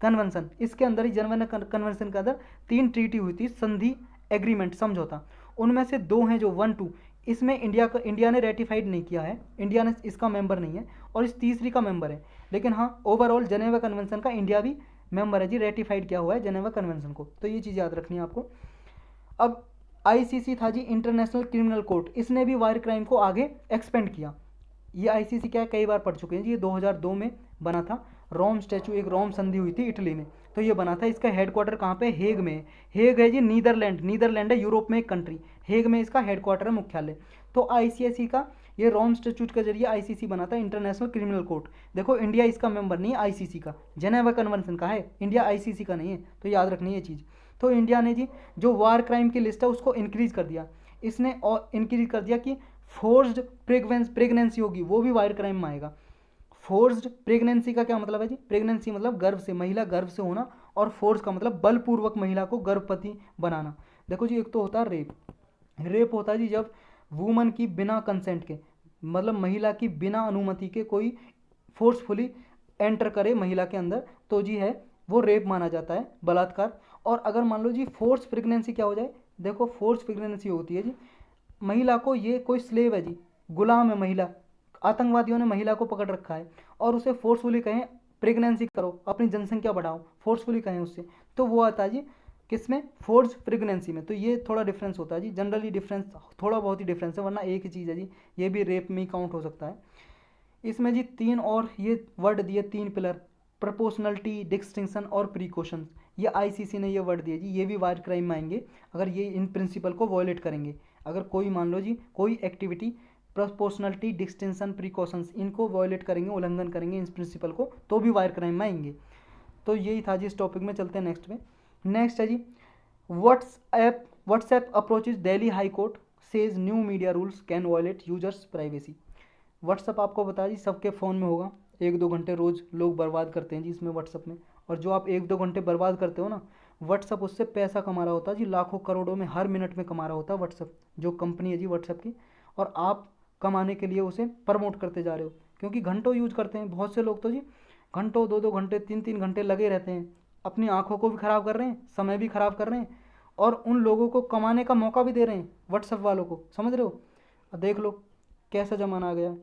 कन्वेंशन, इसके अंदर ही जेनेवा कन्वेंशन के अंदर 3 ट्रीटी हुई थी, संधि एग्रीमेंट समझौता, उनमें से 2 हैं जो 1 2, इसमें इंडिया ने रेटिफाइड नहीं किया है, इंडिया ने इसका मेंबर नहीं है, और इस तीसरी का मेंबर है। लेकिन हाँ ओवरऑल जेनेवा कन्वेंशन का इंडिया भी मेंबर है जी, रेटिफाइड किया हुआ है जेनेवा कन्वेंशन को, तो ये चीज़ याद रखनी है आपको। अब आईसीसी था जी, इंटरनेशनल क्रिमिनल कोर्ट, इसने भी वार क्राइम को आगे एक्सपेंड किया। ये आईसीसी क्या है, कई बार पढ़ चुके हैं जी, ये 2002 में बना था, रोम स्टैचू, एक रोम संधि हुई थी इटली में, तो ये बना था। इसका हेडक्वार्टर कहाँ पे, हेग में। हेग है जी नीदरलैंड, नीदरलैंड है यूरोप में एक कंट्री, हेग में इसका हेडक्वार्टर है, मुख्यालय। तो आईसीसी का ये रोम स्टैट्यूट के जरिए आईसीसी बना था, इंटरनेशनल क्रिमिनल कोर्ट। देखो इंडिया इसका मेंबर नहीं है आईसीसी का, जेनेवा कन्वेंशन का है, इंडिया आईसीसी का नहीं है, तो याद रखनी है ये चीज़। तो इंडिया ने जी जो वार क्राइम की लिस्ट है उसको इंक्रीज कर दिया, इसने और इंक्रीज कर दिया कि फोर्स्ड प्रेगनेंसी होगी वो भी वार क्राइम में आएगा। फोर्स्ड प्रेगनेंसी का क्या मतलब है जी, प्रेगनेंसी मतलब गर्भ से, महिला गर्भ से होना, और फोर्स का मतलब बलपूर्वक महिला को गर्भवती बनाना। देखो जी एक तो होता है रेप, रेप होता है जी जब वुमन की बिना कंसेंट के, मतलब महिला की बिना अनुमति के कोई फोर्सफुली एंटर करे महिला के अंदर, तो जी है वो रेप माना जाता है, बलात्कार। और अगर मान लो जी फोर्स प्रेगनेंसी क्या हो जाए, देखो फोर्स प्रेगनेंसी होती है जी महिला को, ये कोई स्लेव है जी, गुलाम है महिला, आतंकवादियों ने महिला को पकड़ रखा है और उसे फोर्सफुली कहें प्रेगनेंसी करो, अपनी जनसंख्या बढ़ाओ, फोर्सफुली कहें उससे, तो वो आता है जी किसमें, फोर्स प्रेगनेंसी में। तो ये थोड़ा डिफरेंस होता है जी, जनरली डिफरेंस थोड़ा बहुत ही डिफरेंस है, वरना एक ही चीज़ है जी, ये भी रेप में ही काउंट हो सकता है। इसमें जी 3 और ये वर्ड दिए, 3 पिलर, प्रोपोर्शनलिटी, डिस्टिंक्शन और प्रिकॉशंस, ये आईसीसी ने ये वर्ड दिए जी, ये भी वार क्राइम में आएंगे अगर ये इन प्रिंसिपल को वॉयलेट करेंगे। अगर कोई मान लो जी कोई एक्टिविटी प्रोपोर्शनलिटी, डिस्टिंक्शन, प्रिकॉशंस इनको वॉयलेट करेंगे, उल्लंघन करेंगे इस प्रिंसिपल को, तो भी वार क्राइम में आएंगे। तो यही था जी इस टॉपिक में, चलते हैं नेक्स्ट में। नेक्स्ट है जी WhatsApp approaches Delhi high court says new media rules can violate users privacy. WhatsApp आपको बता जी सबके फ़ोन में होगा, 1-2 घंटे रोज़ लोग बर्बाद करते हैं जी इसमें व्हाट्सअप में, और जो आप 1-2 घंटे बर्बाद करते हो ना, व्हाट्सअप उससे पैसा कमा रहा होता है जी, लाखों करोड़ों में हर मिनट में कमा रहा होता है व्हाट्सअप, जो कंपनी है जी व्हाट्सअप की, और आप कमाने के लिए उसे प्रमोट करते जा रहे हो, क्योंकि घंटों यूज करते हैं बहुत से लोग, तो जी घंटों 2-2 घंटे 3-3 घंटे लगे रहते हैं, अपनी आँखों को भी ख़राब कर रहे हैं, समय भी ख़राब कर रहे हैं, और उन लोगों को कमाने का मौका भी दे रहे हैं व्हाट्सअप वालों को, समझ रहे हो। देख लो कैसा ज़माना आ गया।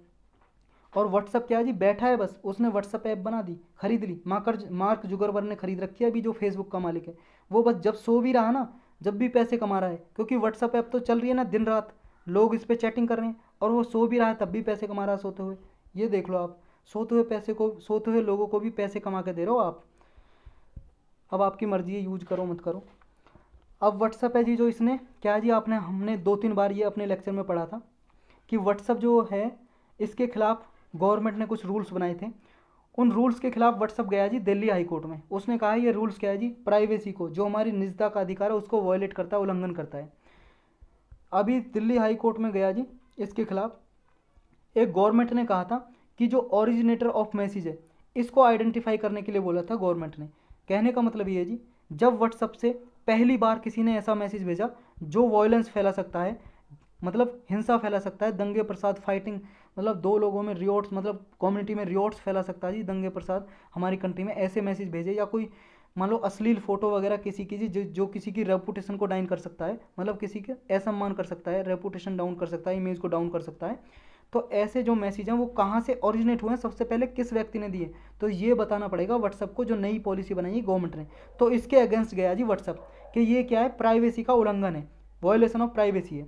और व्हाट्सअप क्या है जी, बैठा है बस, उसने व्हाट्सअप ऐप बना दी, खरीद ली, मार्क जुगरबर्ग ने खरीद रखी है अभी, जो फेसबुक का मालिक है, वो बस जब सो भी रहा ना, जब भी पैसे कमा रहा है, क्योंकि व्हाट्सअप ऐप तो चल रही है ना दिन रात, लोग इस पर चैटिंग कर रहे हैं, और वो सो भी रहा है तब भी पैसे कमा रहा है सोते हुए। ये देख लो आप, सोते हुए लोगों को भी पैसे कमा के दे रहे हो आप। अब आपकी मर्जी है, यूज करो मत करो। अब व्हाट्सअप है जी जो इसने क्या जी, हमने 2-3 बार ये अपने लेक्चर में पढ़ा था कि व्हाट्सअप जो है इसके खिलाफ गवर्नमेंट ने कुछ रूल्स बनाए थे, उन रूल्स के खिलाफ व्हाट्सअप गया जी दिल्ली हाई कोर्ट में। उसने कहा ये रूल्स क्या है जी, प्राइवेसी को, जो हमारी निजता का अधिकार है उसको वायलेट करता है, उल्लंघन करता है। अभी दिल्ली हाई कोर्ट में गया जी इसके खिलाफ, एक गवर्नमेंट ने कहा था कि जो ओरिजिनेटर ऑफ मैसेज है इसको आइडेंटिफाई करने के लिए बोला था गवर्नमेंट ने। कहने का मतलब ये है जी, जब व्हाट्सअप से पहली बार किसी ने ऐसा मैसेज भेजा जो वॉयलेंस फैला सकता है, मतलब हिंसा फैला सकता है, दंगे प्रसाद, फाइटिंग, मतलब 2 लोगों में रियोट्स, मतलब कम्युनिटी में रियोट्स फैला सकता है जी, दंगे प्रसाद हमारी कंट्री में, ऐसे मैसेज भेजे, या कोई मान लो अश्लील फोटो वगैरह किसी की जो किसी की रेपुटेशन को डाउन कर सकता है, मतलब किसी के असम्मान कर सकता है, रेपुटेशन डाउन कर सकता है, इमेज को डाउन कर सकता है, तो ऐसे जो मैसेज हैं वो कहाँ से ओरिजिनेट हुए हैं, सबसे पहले किस व्यक्ति ने दिए, तो ये बताना पड़ेगा व्हाट्सअप को, जो नई पॉलिसी बनाई है गवर्नमेंट ने। तो इसके अगेंस्ट गया जी व्हाट्सअप कि ये क्या है, प्राइवेसी का उल्लंघन है, वायलेशन ऑफ प्राइवेसी है।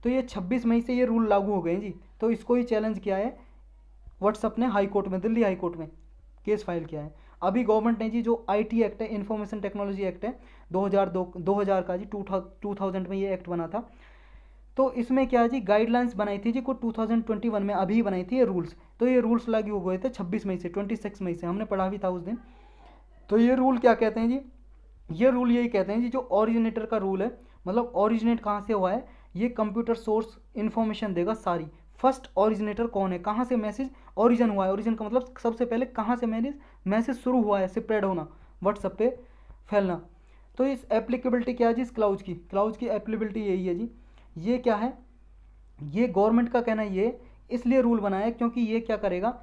तो ये 26 मई से ये रूल लागू हो गए हैं जी, तो इसको ही चैलेंज किया है व्हाट्सअप ने हाई कोर्ट में, दिल्ली हाई कोर्ट में केस फाइल किया है। अभी गवर्नमेंट ने जी जो आईटी एक्ट है, इंफॉर्मेशन टेक्नोलॉजी एक्ट है 2000 का जी, 2000 में ये एक्ट बना था। तो इसमें क्या है जी, गाइडलाइंस बनाई थी जी को 2021 में अभी बनाई थी ये रूल्स। तो ये रूल्स लागू हुए थे 26 मई से, 26 मई से, हमने पढ़ा भी था उस दिन। तो ये रूल क्या कहते हैं जी, ये रूल यही कहते हैं जी, जो ओरिजिनेटर का रूल है, मतलब ओरिजिनेट कहाँ से हुआ है, ये कंप्यूटर सोर्स इन्फॉर्मेशन देगा सारी। फर्स्ट ओरिजिनेटर कौन है, कहाँ से मैसेज ओरिजिन हुआ है, ओरिजिन का मतलब सबसे पहले कहाँ से मैसेज शुरू हुआ है स्प्रेड होना, व्हाट्सएप पे फैलना। तो इस एप्लीकेबिलिटी क्या है जी, इस क्लाउज की एप्लीकेबिलिटी यही है जी। ये क्या है, ये गवर्नमेंट का कहना ये इसलिए रूल बनाया है क्योंकि ये क्या करेगा,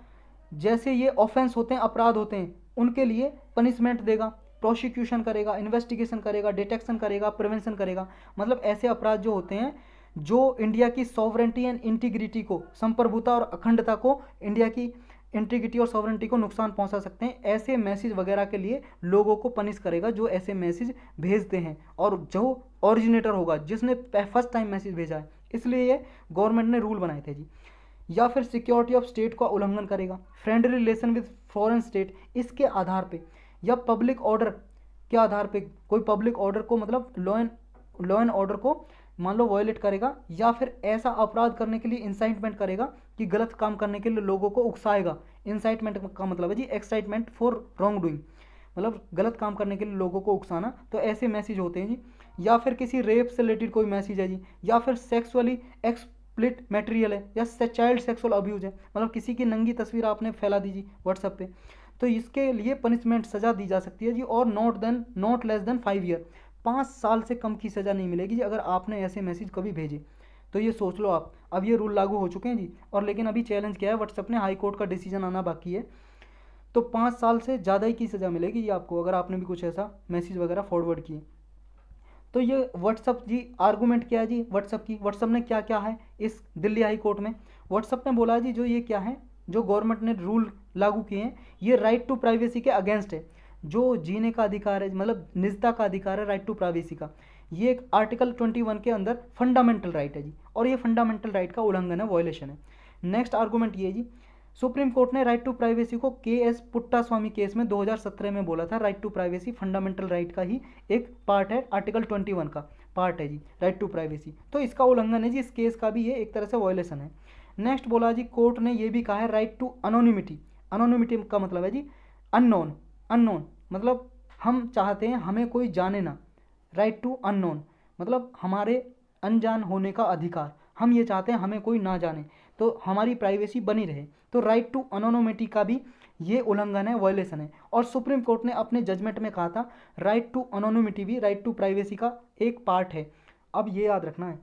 जैसे ये ऑफेंस होते हैं, अपराध होते हैं, उनके लिए पनिशमेंट देगा, प्रोसिक्यूशन करेगा, इन्वेस्टिगेशन करेगा, डिटेक्शन करेगा, प्रिवेंशन करेगा। मतलब ऐसे अपराध जो होते हैं जो इंडिया की सॉवरेंटी एंड इंटीग्रिटी को, संप्रभुता और अखंडता को, इंडिया की इंटीग्रिटी और सॉवरेंटी को नुकसान पहुंचा सकते हैं, ऐसे मैसेज वगैरह के लिए लोगों को पनिश करेगा जो ऐसे मैसेज भेजते हैं, और जो ओरिजिनेटर होगा जिसने फर्स्ट टाइम मैसेज भेजा है। इसलिए ये गवर्नमेंट ने रूल बनाए थे जी। या फिर सिक्योरिटी ऑफ स्टेट का उल्लंघन करेगा, friendly relation with foreign state, इसके आधार पे, या पब्लिक ऑर्डर के आधार पे, कोई पब्लिक ऑर्डर को, मतलब लॉ एंड ऑर्डर को मान लो वायलेट करेगा, या फिर ऐसा अपराध करने के लिए इंसाइटमेंट करेगा कि गलत काम करने के लिए लोगों को उकसाएगा। इंसाइटमेंट का मतलब है जी एक्साइटमेंट फॉर रॉन्ग डूइंग, मतलब गलत काम करने के लिए लोगों को उकसाना। तो ऐसे मैसेज होते हैं जी। या फिर किसी रेप से रिलेटेड कोई मैसेज है जी, या फिर सेक्सुअली एक्सप्लिट मटेरियल है, या चाइल्ड सेक्सुअल अब्यूज है, मतलब किसी की नंगी तस्वीर आपने फैला दी जी व्हाट्सएप पे, तो इसके लिए पनिशमेंट सज़ा दी जा सकती है जी, और नॉट लेस देन 5 ईयर, 5 साल से कम की सज़ा नहीं मिलेगी जी अगर आपने ऐसे मैसेज कभी भेजे। तो ये सोच लो आप, अब ये रूल लागू हो चुके हैं जी। और लेकिन अभी चैलेंज किया है व्हाट्सएप ने, हाई कोर्ट का डिसीजन आना बाकी है। तो 5 साल से ज़्यादा ही की सज़ा मिलेगी जी आपको अगर आपने भी कुछ ऐसा मैसेज वगैरह फॉरवर्ड किए। तो ये व्हाट्सअप जी, आर्गूमेंट क्या है जी व्हाट्सअप की, व्हाट्सअप ने क्या क्या है इस दिल्ली हाई कोर्ट में। व्हाट्सअप ने बोला जी जो ये क्या है, जो गवर्नमेंट ने रूल लागू किए हैं, ये राइट टू प्राइवेसी के अगेंस्ट है। जो जीने का अधिकार है, मतलब निजता का अधिकार है, राइट टू प्राइवेसी का, ये एक आर्टिकल 21 के अंदर फंडामेंटल राइट है जी, और ये फंडामेंटल राइट का उल्लंघन है, वायलेशन है। नेक्स्ट आर्गूमेंट ये जी, सुप्रीम कोर्ट ने राइट टू प्राइवेसी को के.एस. पुट्टास्वामी केस में 2017 में बोला था, right to privacy fundamental right का ही एक पार्ट है, आर्टिकल 21 का पार्ट है जी राइट टू प्राइवेसी। तो इसका उल्लंघन है जी, इस केस का भी ये एक तरह से वायलेशन है। नेक्स्ट बोला जी, कोर्ट ने ये भी कहा है राइट टू अनोनिमिटी। अनोनिमिटी का मतलब है जी अननोन, अननोन मतलब हम चाहते हैं हमें कोई जाने ना, राइट टू अननोन मतलब हमारे अनजान होने का अधिकार, हम ये चाहते हैं हमें कोई ना जाने, तो हमारी प्राइवेसी बनी रहे। तो राइट टू अनोनिमिटी का भी ये उल्लंघन है, वायलेशन है। और सुप्रीम कोर्ट ने अपने जजमेंट में कहा था राइट टू अनोनिमिटी भी राइट टू प्राइवेसी का एक पार्ट है। अब ये याद रखना है,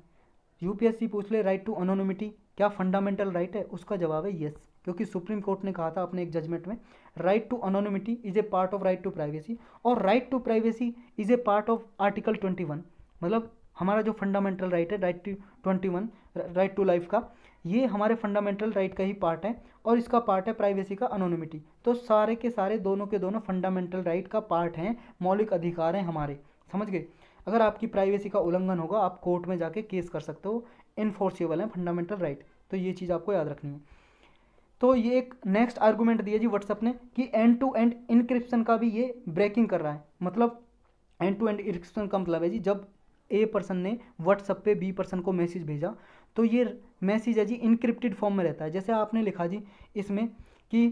यूपीएससी पूछ ले राइट टू अनोनिमिटी क्या फंडामेंटल राइट है, उसका जवाब है येस, क्योंकि सुप्रीम कोर्ट ने कहा था अपने एक जजमेंट में right to anonymity is a part of right to privacy, और right to privacy is a part of article 21, मतलब हमारा जो फंडामेंटल राइट है right to 21, right to life का, ये हमारे फंडामेंटल राइट का ही पार्ट है, और इसका पार्ट है प्राइवेसी का अनोनिमिटी। तो सारे के सारे दोनों के दोनों फंडामेंटल राइट का पार्ट हैं, मौलिक अधिकार हैं हमारे, समझ गए। अगर आपकी प्राइवेसी का उल्लंघन होगा आप कोर्ट में जाके केस कर सकते हो, इन्फोर्सेबल है फंडामेंटल राइट। तो ये चीज़ आपको याद रखनी है। तो ये एक नेक्स्ट आर्गूमेंट दिया जी व्हाट्सएप ने कि एंड टू एंड इनक्रिप्शन का भी ये ब्रेकिंग कर रहा है। मतलब एंड टू एंड इनक्रिप्शन का मतलब है जी जब ए पर्सन ने व्हाट्सएप पे बी पर्सन को मैसेज भेजा तो ये मैसेज है जी इनक्रिप्टेड फॉर्म में रहता है। जैसे आपने लिखा जी इसमें कि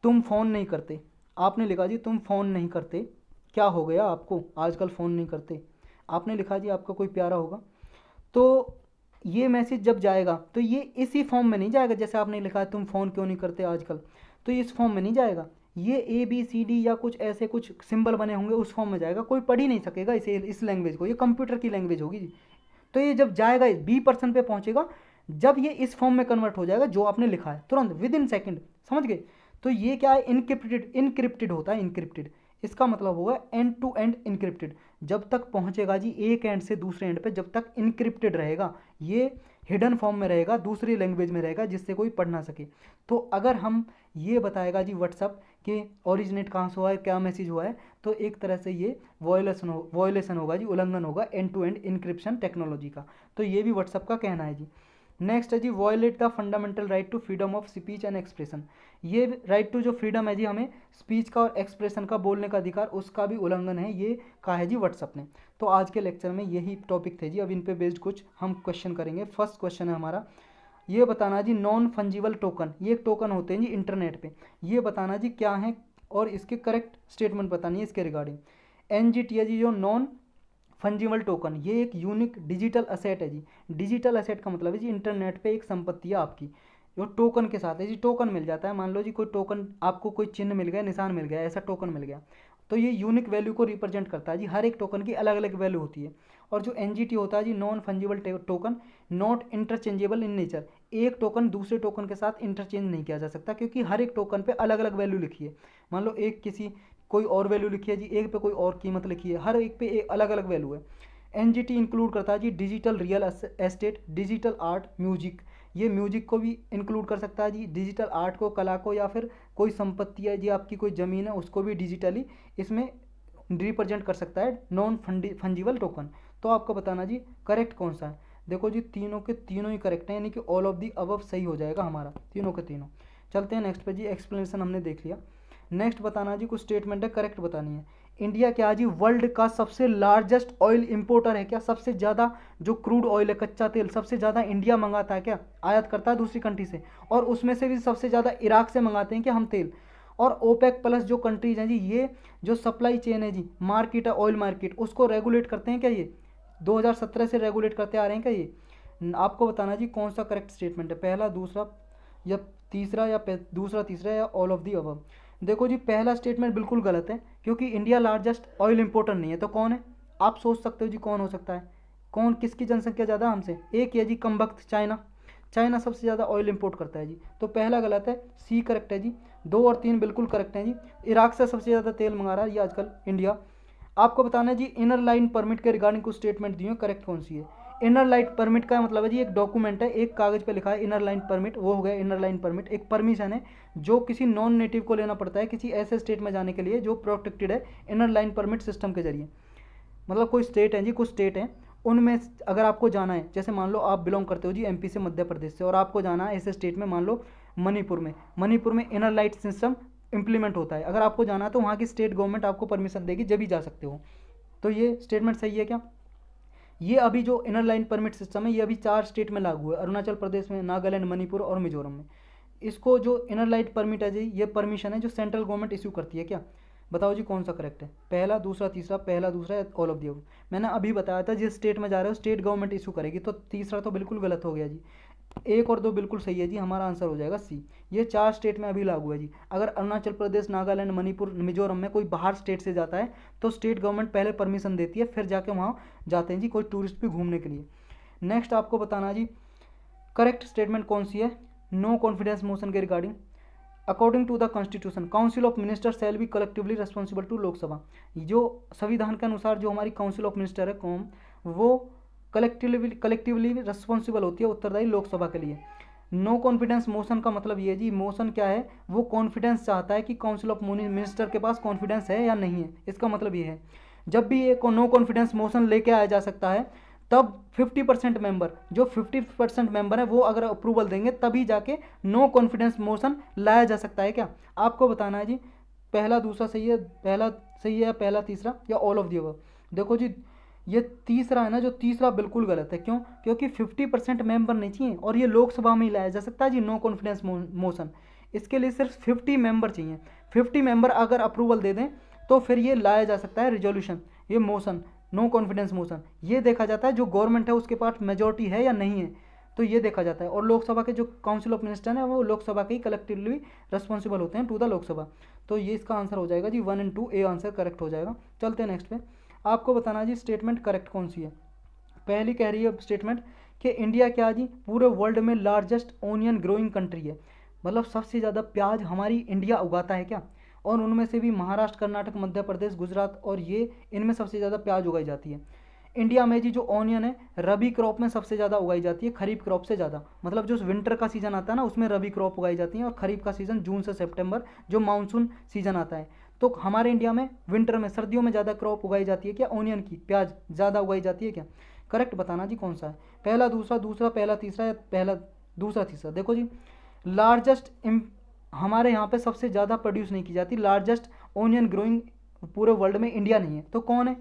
तुम फ़ोन नहीं करते, आपने लिखा जी तुम फ़ोन नहीं करते, क्या हो गया आपको आजकल फ़ोन नहीं करते, आपने लिखा जी आपका कोई प्यारा होगा। तो ये मैसेज जब जाएगा तो ये इसी फॉर्म में नहीं जाएगा, जैसे आपने लिखा है तुम फ़ोन क्यों नहीं करते आजकल, तो इस फॉर्म में नहीं जाएगा, ये ABCD या कुछ ऐसे कुछ सिंबल बने होंगे उस फॉर्म में जाएगा, कोई पढ़ ही नहीं सकेगा इसे, इस लैंग्वेज को, ये कंप्यूटर की लैंग्वेज होगी जी। तो ये जब जाएगा बी पर्सन पे पहुंचेगा, जब ये इस फॉर्म में कन्वर्ट हो जाएगा जो आपने लिखा है तुरंत विद इन सेकेंड, समझ गए। तो ये क्या है, इनक्रिप्टेड होता है, इनक्रिप्टेड, इसका मतलब होगा एंड टू एंड इनक्रिप्टेड। जब तक पहुंचेगा जी एक एंड से दूसरे एंड पे, जब तक इनक्रिप्टेड रहेगा, ये हिडन फॉर्म में रहेगा, दूसरी लैंग्वेज में रहेगा जिससे कोई पढ़ ना सके। तो अगर हम ये बताएगा जी व्हाट्सअप के ओरिजिनेट कहाँ से हुआ है, क्या मैसेज हुआ है, तो एक तरह से ये वॉयलेशन होगा जी, उल्लंघन होगा end to end encryption technology का। तो ये भी व्हाट्सअप का कहना है जी। नेक्स्ट है जी violate the fundamental right to freedom of speech and expression. ये राइट टू जो फ्रीडम है जी, हमें स्पीच का और एक्सप्रेशन का, बोलने का अधिकार, उसका भी उल्लंघन है, ये कहा है जी व्हाट्सअप ने। तो आज के लेक्चर में यही टॉपिक थे जी। अब इन पे बेस्ड कुछ हम क्वेश्चन करेंगे। फर्स्ट क्वेश्चन है हमारा, ये बताना जी नॉन फंजिबल टोकन, ये एक टोकन होते हैं जी इंटरनेट पे, ये बताना जी क्या है और इसके करेक्ट स्टेटमेंट बतानी है इसके रिगार्डिंग। एनजीटी है जी जो नॉन फंजिबल टोकन, ये एक यूनिक डिजिटल असेट है जी। डिजिटल असेट का मतलब है जी इंटरनेट पे एक संपत्ति है आपकी, जो टोकन के साथ है जी। टोकन मिल जाता है, मान लो जी कोई टोकन आपको, कोई चिन्ह मिल गया, निशान मिल गया, ऐसा टोकन मिल गया, तो ये यूनिक वैल्यू को रिप्रेजेंट करता है जी। हर एक टोकन की अलग अलग वैल्यू होती है। और जो एनजीटी होता है जी non fungible token, not interchangeable in nature, एक टोकन दूसरे टोकन के साथ इंटरचेंज नहीं किया जा सकता, क्योंकि हर एक टोकन पे अलग अलग वैल्यू लिखी है। मान लो एक किसी कोई और वैल्यू लिखी है जी, एक पे कोई और कीमत लिखी है, हर एक पे एक अलग अलग वैल्यू है। एनजीटी इंक्लूड करता है जी digital real estate, digital art, music, ये म्यूजिक को भी इंक्लूड कर सकता है जी, डिजिटल आर्ट को, कला को, या फिर कोई संपत्ति है जी आपकी, कोई ज़मीन है, उसको भी डिजिटली इसमें रिप्रेजेंट कर सकता है नॉन फंजिबल टोकन। तो आपको बताना जी करेक्ट कौन सा है। देखो जी तीनों के तीनों ही करेक्ट हैं, यानी कि ऑल ऑफ दी अबव सही हो जाएगा हमारा, तीनों के तीनों। चलते हैं नेक्स्ट पे जी। एक्सप्लेनेशन हमने देख लिया। नेक्स्ट बताना जी कुछ स्टेटमेंट है, करेक्ट बतानी है। इंडिया क्या जी वर्ल्ड का सबसे लार्जेस्ट ऑयल इंपोर्टर है क्या? सबसे ज़्यादा जो क्रूड ऑयल है, कच्चा तेल, सबसे ज़्यादा इंडिया मंगाता है क्या? आयात करता है दूसरी कंट्री से, और उसमें से भी सबसे ज़्यादा इराक से मंगाते हैं क्या हम तेल। और ओपेक प्लस जो कंट्रीज हैं जी, ये जो सप्लाई चेन है जी, मार्केट है ऑयल मार्केट, उसको रेगुलेट करते हैं क्या? ये 2017 से रेगुलेट करते आ रहे हैं क्या ये? आपको बताना जी कौन सा करेक्ट स्टेटमेंट है, पहला, दूसरा या तीसरा, या दूसरा तीसरा, या ऑल ऑफ दी अबव। देखो जी पहला स्टेटमेंट बिल्कुल गलत है, क्योंकि इंडिया लार्जेस्ट ऑयल इंपोर्टर नहीं है। तो कौन है? आप सोच सकते हो जी कौन हो सकता है। कौन, किसकी जनसंख्या ज़्यादा हमसे? एक है जी कम वक्त, चाइना। चाइना सबसे ज़्यादा ऑयल इंपोर्ट करता है जी। तो पहला गलत है, सी करेक्ट है जी। 2 और 3 बिल्कुल करेक्ट हैं जी। इराक से सबसे ज़्यादा तेल मंगा रहा है ये आजकल इंडिया। आपको बताना है जी इनर लाइन परमिट के रिगार्डिंग कुछ स्टेटमेंट दिए, करेक्ट कौन सी है। इनर लाइन परमिट का मतलब है जी एक डॉक्यूमेंट है, एक कागज़ पे लिखा है इनर लाइन परमिट, वो हो गया इनर लाइन परमिट। एक परमिशन है जो किसी नॉन नेटिव को लेना पड़ता है किसी ऐसे स्टेट में जाने के लिए जो प्रोटेक्टेड है इनर लाइन परमिट सिस्टम के जरिए। मतलब कोई स्टेट है जी, कुछ स्टेट हैं, उनमें अगर आपको जाना है, जैसे मान लो आप बिलोंग करते हो जी एमपी से, मध्य प्रदेश से, और आपको जाना है ऐसे स्टेट में, मान लो मणिपुर में। मणिपुर में इनर लाइट सिस्टम इंप्लीमेंट होता है। अगर आपको जाना है तो वहाँ की स्टेट गवर्नमेंट आपको परमिशन देगी, जब भी जा सकते हो। तो ये स्टेटमेंट सही है क्या? ये अभी जो इनर लाइन परमिट सिस्टम है, ये अभी 4 स्टेट में लागू है, अरुणाचल प्रदेश में, नागालैंड, मणिपुर और मिजोरम में। इसको जो इनर लाइट परमिट है जी, ये परमिशन है जो सेंट्रल गवर्नमेंट इशू करती है क्या? बताओ जी कौन सा करेक्ट है, पहला, दूसरा, तीसरा, पहला, दूसरा, या ऑल ऑफ दी अबव। मैंने अभी बताया था जिस स्टेट में जा रहे हो स्टेट गवर्नमेंट इशू करेगी, तो तीसरा तो बिल्कुल गलत हो गया जी। 1 और 2 बिल्कुल सही है जी, हमारा आंसर हो जाएगा सी। ये 4 स्टेट में अभी लागू है जी। अगर अरुणाचल प्रदेश, नागालैंड, मणिपुर, मिजोरम में कोई बाहर स्टेट से जाता है तो स्टेट गवर्नमेंट पहले परमिशन देती है, फिर जाके वहाँ जाते हैं जी कोई टूरिस्ट भी घूमने के लिए। नेक्स्ट आपको बताना जी करेक्ट स्टेटमेंट कौन सी है नो कॉन्फिडेंस मोशन के regarding. According to the constitution council of minister shall be collectively responsible to Lok Sabha. जो संविधान के अनुसार जो हमारी काउंसिल ऑफ मिनिस्टर है कौम, वो कलेक्टिवली रिस्पॉन्सिबल होती है, उत्तरदायी लोकसभा के लिए। नो कॉन्फिडेंस मोशन का मतलब ये जी, मोशन क्या है, वो कॉन्फिडेंस चाहता है कि काउंसिल ऑफ मिनिस्टर के पास कॉन्फिडेंस है या नहीं है। इसका मतलब ये है जब भी ये नो कॉन्फिडेंस मोशन लेके आया जा सकता है, तब 50% मेंबर, जो 50% मेंबर है वो अगर अप्रूवल देंगे तभी जाके नो कॉन्फिडेंस मोशन लाया जा सकता है क्या? आपको बताना है जी पहला, दूसरा सही है, पहला सही है, पहला, तीसरा, या ऑल ऑफ दी अबव। देखो जी ये तीसरा है ना, जो तीसरा बिल्कुल गलत है। क्यों? क्योंकि 50% मेंबर नहीं चाहिए, और ये लोकसभा में ही लाया जा सकता है जी नो कॉन्फिडेंस मोशन। इसके लिए सिर्फ 50 मेंबर चाहिए। 50 मेंबर अगर अप्रूवल दे दें तो फिर ये लाया जा सकता है रिजोल्यूशन, ये मोशन, नो कॉन्फिडेंस मोशन। ये देखा जाता है जो गवर्नमेंट है उसके पास मेजोरिटी है या नहीं है, तो ये देखा जाता है। और लोकसभा के जो काउंसिल ऑफ मिनिस्टर है वो लोकसभा के ही कलेक्टिवली रिस्पॉन्सिबल होते हैं टू द लोकसभा। तो ये इसका आंसर हो जाएगा जी 1 और 2, ए आंसर करेक्ट हो जाएगा। चलते हैं नेक्स्ट पे। आपको बताना जी स्टेटमेंट करेक्ट कौन सी है। पहली कह रही है स्टेटमेंट कि इंडिया क्या जी पूरे वर्ल्ड में लार्जेस्ट ओनियन ग्रोइंग कंट्री है, मतलब सबसे ज़्यादा प्याज हमारी इंडिया उगाता है क्या? और उनमें से भी महाराष्ट्र, कर्नाटक, मध्य प्रदेश, गुजरात, और ये इनमें सबसे ज़्यादा प्याज उगाई जाती है। इंडिया में जी जो ऑनियन है रबी क्रॉप में सबसे ज़्यादा उगाई जाती है, खरीफ क्रॉप से ज़्यादा। मतलब जो विंटर का सीज़न आता है ना उसमें रबी क्रॉप उगाई जाती है, और खरीफ का सीज़न जून से सितंबर जो मानसून सीज़न आता है। तो हमारे इंडिया में विंटर में, सर्दियों में ज़्यादा क्रॉप उगाई जाती है क्या? ऑनियन की, प्याज ज़्यादा उगाई जाती है क्या? करेक्ट बताना जी कौन सा है, पहला दूसरा, दूसरा पहला तीसरा, या पहला दूसरा तीसरा। देखो जी, लार्जेस्ट हमारे यहाँ पे सबसे ज़्यादा प्रोड्यूस नहीं की जाती, लार्जेस्ट ओनियन ग्रोइंग पूरे वर्ल्ड में इंडिया नहीं है, तो कौन है?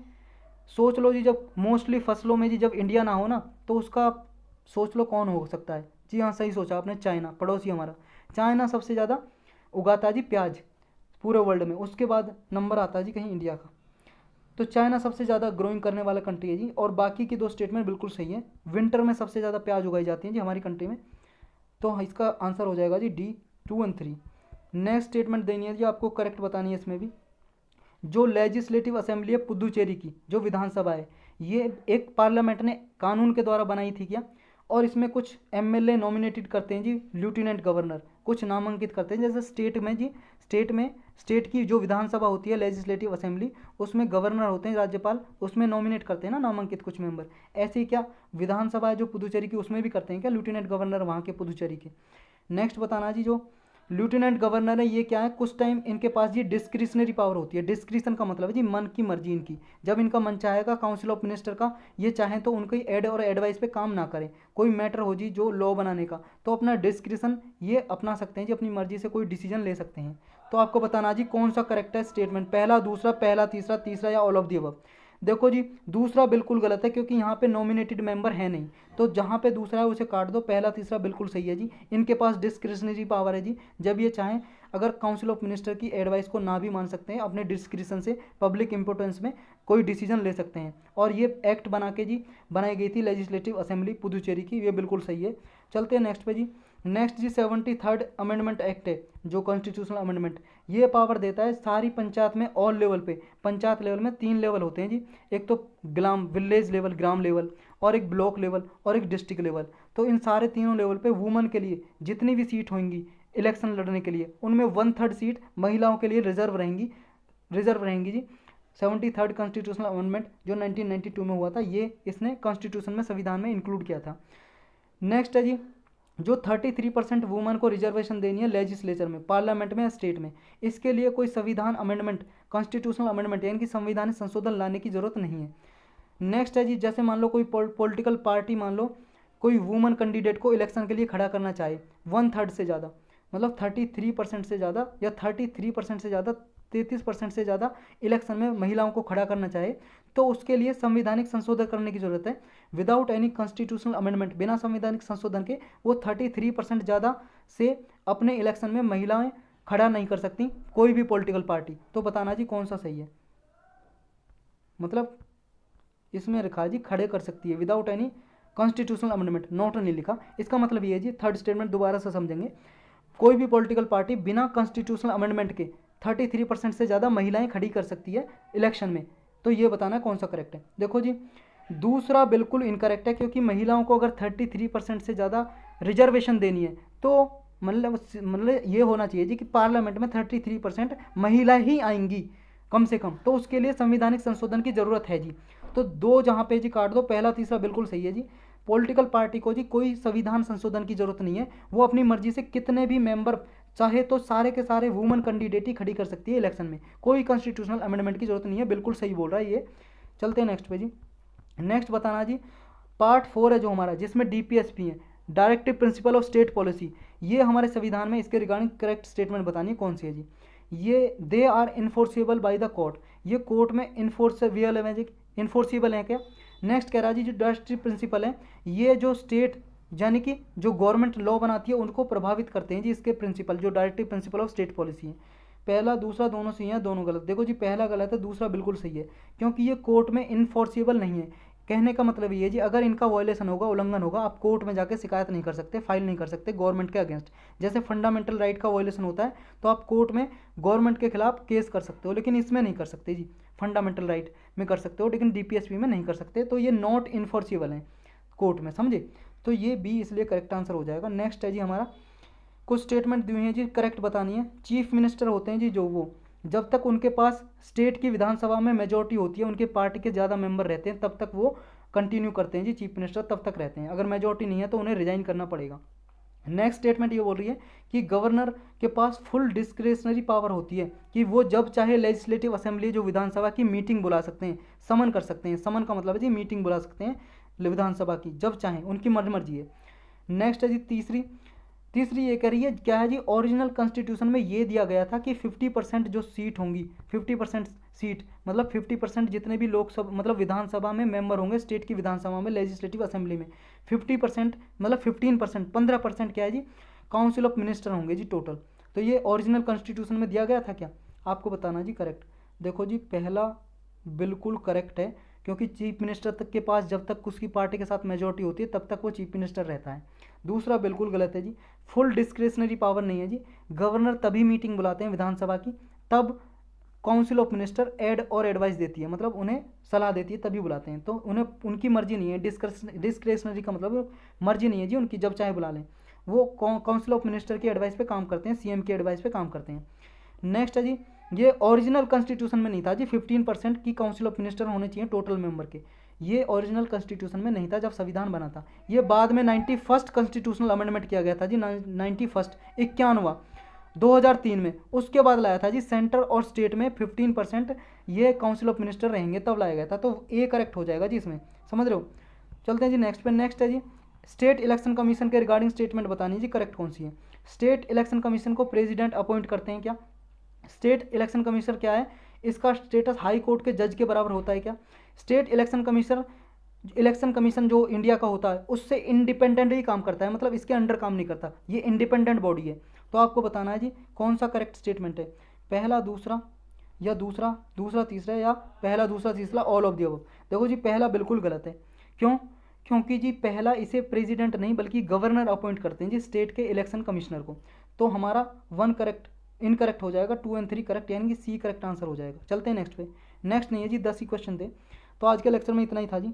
सोच लो जी, जब मोस्टली फसलों में जी जब इंडिया ना हो ना, तो उसका सोच लो कौन हो सकता है। जी हाँ, सही सोचा आपने, चाइना, पड़ोसी हमारा। चाइना सबसे ज़्यादा उगाता है जी प्याज पूरे वर्ल्ड में, उसके बाद नंबर आता है जी कहीं इंडिया का। तो चाइना सबसे ज़्यादा ग्रोइंग करने वाला कंट्री है जी, और बाकी की दो स्टेटमेंट बिल्कुल सही है। विंटर में सबसे ज़्यादा प्याज उगाई जाती है जी हमारी कंट्री में, तो इसका आंसर हो जाएगा जी डी, 2 और 3। नेक्स्ट स्टेटमेंट देनी है जी आपको, करेक्ट बतानी है इसमें भी। जो लेजिस्लेटिव असेंबली है पुदुचेरी की, जो विधानसभा है, ये एक पार्लियामेंट ने कानून के द्वारा बनाई थी क्या? और इसमें कुछ एमएलए नॉमिनेटेड करते हैं जी, लेफ्टिनेंट गवर्नर कुछ नामांकित करते हैं। जैसे स्टेट में जी, स्टेट की जो विधानसभा होती है लेजिस्लेटिव असेंबली, उसमें गवर्नर होते हैं, राज्यपाल, उसमें नॉमिनेट करते हैं ना नामांकित कुछ मेंबर। ऐसे ही क्या विधानसभा है जो पुदुचेरी की, उसमें भी करते हैं क्या लेफ्टिनेंट गवर्नर वहाँ के पुदुचेरी के? नेक्स्ट बताना जी, जो लेफ्टिनेंट गवर्नर है ये क्या है, कुछ टाइम इनके पास ये डिस्क्रिशनरी पावर होती है। डिस्क्रिशन का मतलब है जी मन की मर्जी इनकी, जब इनका मन चाहेगा काउंसिल ऑफ मिनिस्टर का, ये चाहें तो उनकी एड और एडवाइस पे काम ना करें, कोई मैटर हो जी जो लॉ बनाने का, तो अपना डिस्क्रिशन ये अपना सकते हैं जी, अपनी मर्जी से कोई डिसीजन ले सकते हैं। तो आपको बताना जी कौन सा करेक्ट है स्टेटमेंट, पहला दूसरा पहला तीसरा तीसरा या ऑल ऑफ दी अबव। देखो जी, दूसरा बिल्कुल गलत है क्योंकि यहाँ पे नॉमिनेटेड मेंबर है नहीं, तो जहाँ पे दूसरा है उसे काट दो, पहला तीसरा बिल्कुल सही है जी। इनके पास डिस्क्रिशनरी पावर है जी, जब ये चाहें अगर काउंसिल ऑफ मिनिस्टर की एडवाइस को ना भी मान सकते हैं, अपने डिस्क्रिशन से पब्लिक इंपोर्टेंस में कोई डिसीजन ले सकते हैं। और ये एक्ट बना के जी बनाई गई थी लेजिस्लेटिव असेंबली पुदुचेरी की, ये बिल्कुल सही है। चलते हैं नेक्स्ट पे जी। नेक्स्ट जी 73rd अमेंडमेंट एक्ट है जो कॉन्स्टिट्यूशनल अमेंडमेंट, ये पावर देता है सारी पंचायत में, ऑल लेवल पे, पंचायत लेवल में 3 लेवल होते हैं जी, एक तो ग्राम विलेज लेवल ग्राम लेवल, और एक ब्लॉक लेवल, और एक डिस्ट्रिक्ट लेवल। तो इन सारे तीनों लेवल पे वुमन के लिए जितनी भी सीट होंगी इलेक्शन लड़ने के लिए, उनमें 1/3 सीट महिलाओं के लिए रिजर्व रहेंगी जी। 73rd कॉन्स्टिट्यूशनल अमेंडमेंट जो 1992 में हुआ था, ये इसने कॉन्स्टिट्यूशन में, संविधान में इंक्लूड किया था। नेक्स्ट है जी, जो 33% वुमन को रिजर्वेशन देनी है लेजिस्लेचर में, पार्लियामेंट में या स्टेट में, इसके लिए कोई संविधान अमेंडमेंट, कॉन्स्टिट्यूशनल अमेंडमेंट यानी कि संवैधानिक संशोधन लाने की जरूरत नहीं है। नेक्स्ट है जी, जैसे मान लो कोई पॉलिटिकल पार्टी, मान लो कोई वुमन कैंडिडेट को इलेक्शन के लिए खड़ा करना चाहे, 1/3 से ज़्यादा, मतलब 33% से ज़्यादा, या 33% से ज़्यादा, 33% से ज़्यादा इलेक्शन में महिलाओं को खड़ा करना चाहे, तो उसके लिए संवैधानिक संशोधन करने की जरूरत है। विदाउट एनी कॉन्स्टिट्यूशनल अमेंडमेंट, बिना संवैधानिक संशोधन के वो 33% ज़्यादा से अपने इलेक्शन में महिलाएं खड़ा नहीं कर सकती, कोई भी पॉलिटिकल पार्टी। तो बताना जी कौन सा सही है, मतलब इसमें लिखा जी खड़े कर सकती है without any constitutional amendment, not नहीं लिखा। इसका मतलब ये है जी, थर्ड स्टेटमेंट दोबारा से समझेंगे, कोई भी पॉलिटिकल पार्टी बिना कॉन्स्टिट्यूशनल अमेंडमेंट के 33% से ज़्यादा महिलाएं खड़ी कर सकती है इलेक्शन में। तो ये बताना कौन सा करेक्ट है। देखो जी, दूसरा बिल्कुल इनकरेक्ट है, क्योंकि महिलाओं को अगर 33% से ज़्यादा रिजर्वेशन देनी है, तो मतलब ये होना चाहिए जी कि पार्लियामेंट में 33% महिला ही आएंगी कम से कम, तो उसके लिए संवैधानिक संशोधन की ज़रूरत है जी। तो दो जहाँ पे जी काट दो, पहला तीसरा बिल्कुल सही है जी। पॉलिटिकल पार्टी को जी कोई संविधान संशोधन की जरूरत नहीं है, वो अपनी मर्जी से कितने भी मेंबर चाहे तो सारे के सारे वुमन कैंडिडेट ही खड़ी कर सकती है इलेक्शन में, कोई कॉन्स्टिट्यूशनल अमेंडमेंट की जरूरत नहीं है, बिल्कुल सही बोल रहा है ये। चलते हैं नेक्स्ट पे जी। नेक्स्ट बताना जी, पार्ट 4 है जो हमारा, जिसमें डीपीएसपी है, directive principle of state policy, ये हमारे संविधान में, इसके रिगार्डिंग करेक्ट स्टेटमेंट बतानी है कौन सी है जी। ये they are enforceable by the court, ये कोर्ट में इन्फोर्सेबल है क्या। नेक्स्ट कह रहा है जी, जो डायरेक्टिव प्रिंसिपल है, ये जो स्टेट यानी कि जो गवर्नमेंट लॉ बनाती है उनको प्रभावित करते हैं जी, इसके प्रिंसिपल जो directive principle of state policy है। पहला दूसरा दोनों सही है, दोनों गलत। देखो जी, पहला गलत है, दूसरा बिल्कुल सही है, क्योंकि ये कोर्ट में इन्फोर्सेबल नहीं है। कहने का मतलब ये है जी, अगर इनका वायलेशन होगा, उल्लंघन होगा, आप कोर्ट में जाके शिकायत नहीं कर सकते, फाइल नहीं कर सकते गवर्नमेंट के अगेंस्ट। जैसे फंडामेंटल राइट का वायलेशन होता है तो आप कोर्ट में गवर्नमेंट के खिलाफ केस कर सकते हो, लेकिन इसमें नहीं कर सकते जी। फंडामेंटल राइट में कर सकते हो, लेकिन डीपीएसपी में नहीं कर सकते, तो ये नॉट इन्फोर्सेबल है कोर्ट में, समझे। तो ये बी इसलिए करेक्ट आंसर हो जाएगा। नेक्स्ट है जी हमारा, कुछ स्टेटमेंट दी हुई है जी, करेक्ट बतानी है। चीफ मिनिस्टर होते हैं जी जो, वो जब तक उनके पास स्टेट की विधानसभा में मेजोरिटी होती है, उनके पार्टी के ज़्यादा मेंबर रहते हैं, तब तक वो कंटिन्यू करते हैं जी, चीफ मिनिस्टर तब तक रहते हैं। अगर मेजोरिटी नहीं है तो उन्हें रिजाइन करना पड़ेगा। नेक्स्ट स्टेटमेंट ये बोल रही है कि गवर्नर के पास फुल डिस्क्रिशनरी पावर होती है कि वो जब चाहे लेजिस्लेटिव असेंबली जो विधानसभा की मीटिंग बुला सकते हैं, समन कर सकते हैं। समन का मतलब है जी मीटिंग बुला सकते हैं, विधानसभा की, जब चाहें, उनकी मर्जी है। नेक्स्ट है जी तीसरी ये कह रही है क्या है जी, ओरिजिनल कॉन्स्टिट्यूशन में ये दिया गया था कि 50% जो सीट होंगी, 50% सीट मतलब 50% जितने भी लोकसभा मतलब विधानसभा में मेंबर होंगे, स्टेट की विधानसभा में, लेजिस्लेटिव असेंबली में 50% मतलब 15%, 15% क्या है जी, काउंसिल ऑफ मिनिस्टर होंगे जी टोटल। तो ये ओरिजिनल कॉन्स्टिट्यूशन में दिया गया था क्या, आपको बताना जी करेक्ट। देखो जी पहला बिल्कुल करेक्ट है, क्योंकि चीफ मिनिस्टर तक के पास जब तक उसकी पार्टी के साथ मेजोरिटी होती है तब तक वो चीफ मिनिस्टर रहता है। दूसरा बिल्कुल गलत है जी, फुल डिस्क्रिशनरी पावर नहीं है जी, गवर्नर तभी मीटिंग बुलाते हैं विधानसभा की, तब काउंसिल ऑफ मिनिस्टर एड और एडवाइस देती है, मतलब उन्हें सलाह देती है तभी बुलाते हैं, तो उन्हें उनकी मर्जी नहीं है। डिस्क्रिशनरी का मतलब मर्जी नहीं है जी उनकी, जब चाहे बुला लें। वो काउंसिल ऑफ मिनिस्टर की एडवाइस पे काम करते हैं, सीएम की एडवाइस पे काम करते हैं। नेक्स्ट है जी, ये ओरिजिनल कॉन्स्टिट्यूशन में नहीं था जी 15% की काउंसिल ऑफ मिनिस्टर होने चाहिए टोटल मेंबर के, ये ओरिजिनल कॉन्स्टिट्यूशन में नहीं था जब संविधान बना था। ये बाद में 91st कॉन्स्टिट्यूशनल अमेंडमेंट किया गया था जी, 91 51वां 2003 में, उसके बाद लाया था जी सेंटर और स्टेट में 15% ये काउंसिल ऑफ मिनिस्टर रहेंगे, तब लाया गया था। तो ए करेक्ट हो जाएगा जी इसमें, समझ रहे हो। चलते हैं जी नेक्स्ट पे। नेक्स्ट है जी स्टेट इलेक्शन कमीशन के रिगार्डिंग स्टेटमेंट बतानी जी करेक्ट कौन सी है। स्टेट इलेक्शन कमीशन को प्रेसिडेंट अपॉइंट करते हैं क्या, स्टेट इलेक्शन कमीशन क्या है, इसका स्टेटस हाई कोर्ट के जज के बराबर होता है क्या। स्टेट इलेक्शन कमीशन जो इंडिया का होता है उससे इंडिपेंडेंट ही काम करता है, मतलब इसके अंडर काम नहीं करता, ये इंडिपेंडेंट बॉडी है। तो आपको बताना है जी कौन सा करेक्ट स्टेटमेंट है, पहला दूसरा या दूसरा तीसरा या पहला दूसरा तीसरा ऑल ऑफ द अबव। देखो जी पहला बिल्कुल गलत है, क्यों, क्योंकि जी पहला इसे प्रेसिडेंट नहीं बल्कि गवर्नर अपॉइंट करते हैं जी स्टेट के इलेक्शन कमिश्नर को। तो हमारा 1 करेक्ट इनकरेक्ट हो जाएगा, 2 और 3 करेक्ट, यानी कि सी करेक्ट आंसर हो जाएगा। चलते हैं नेक्स्ट पे। नेक्स्ट नहीं है जी 10 ही क्वेश्चन थे, तो आज के लेक्चर में इतना ही था जी।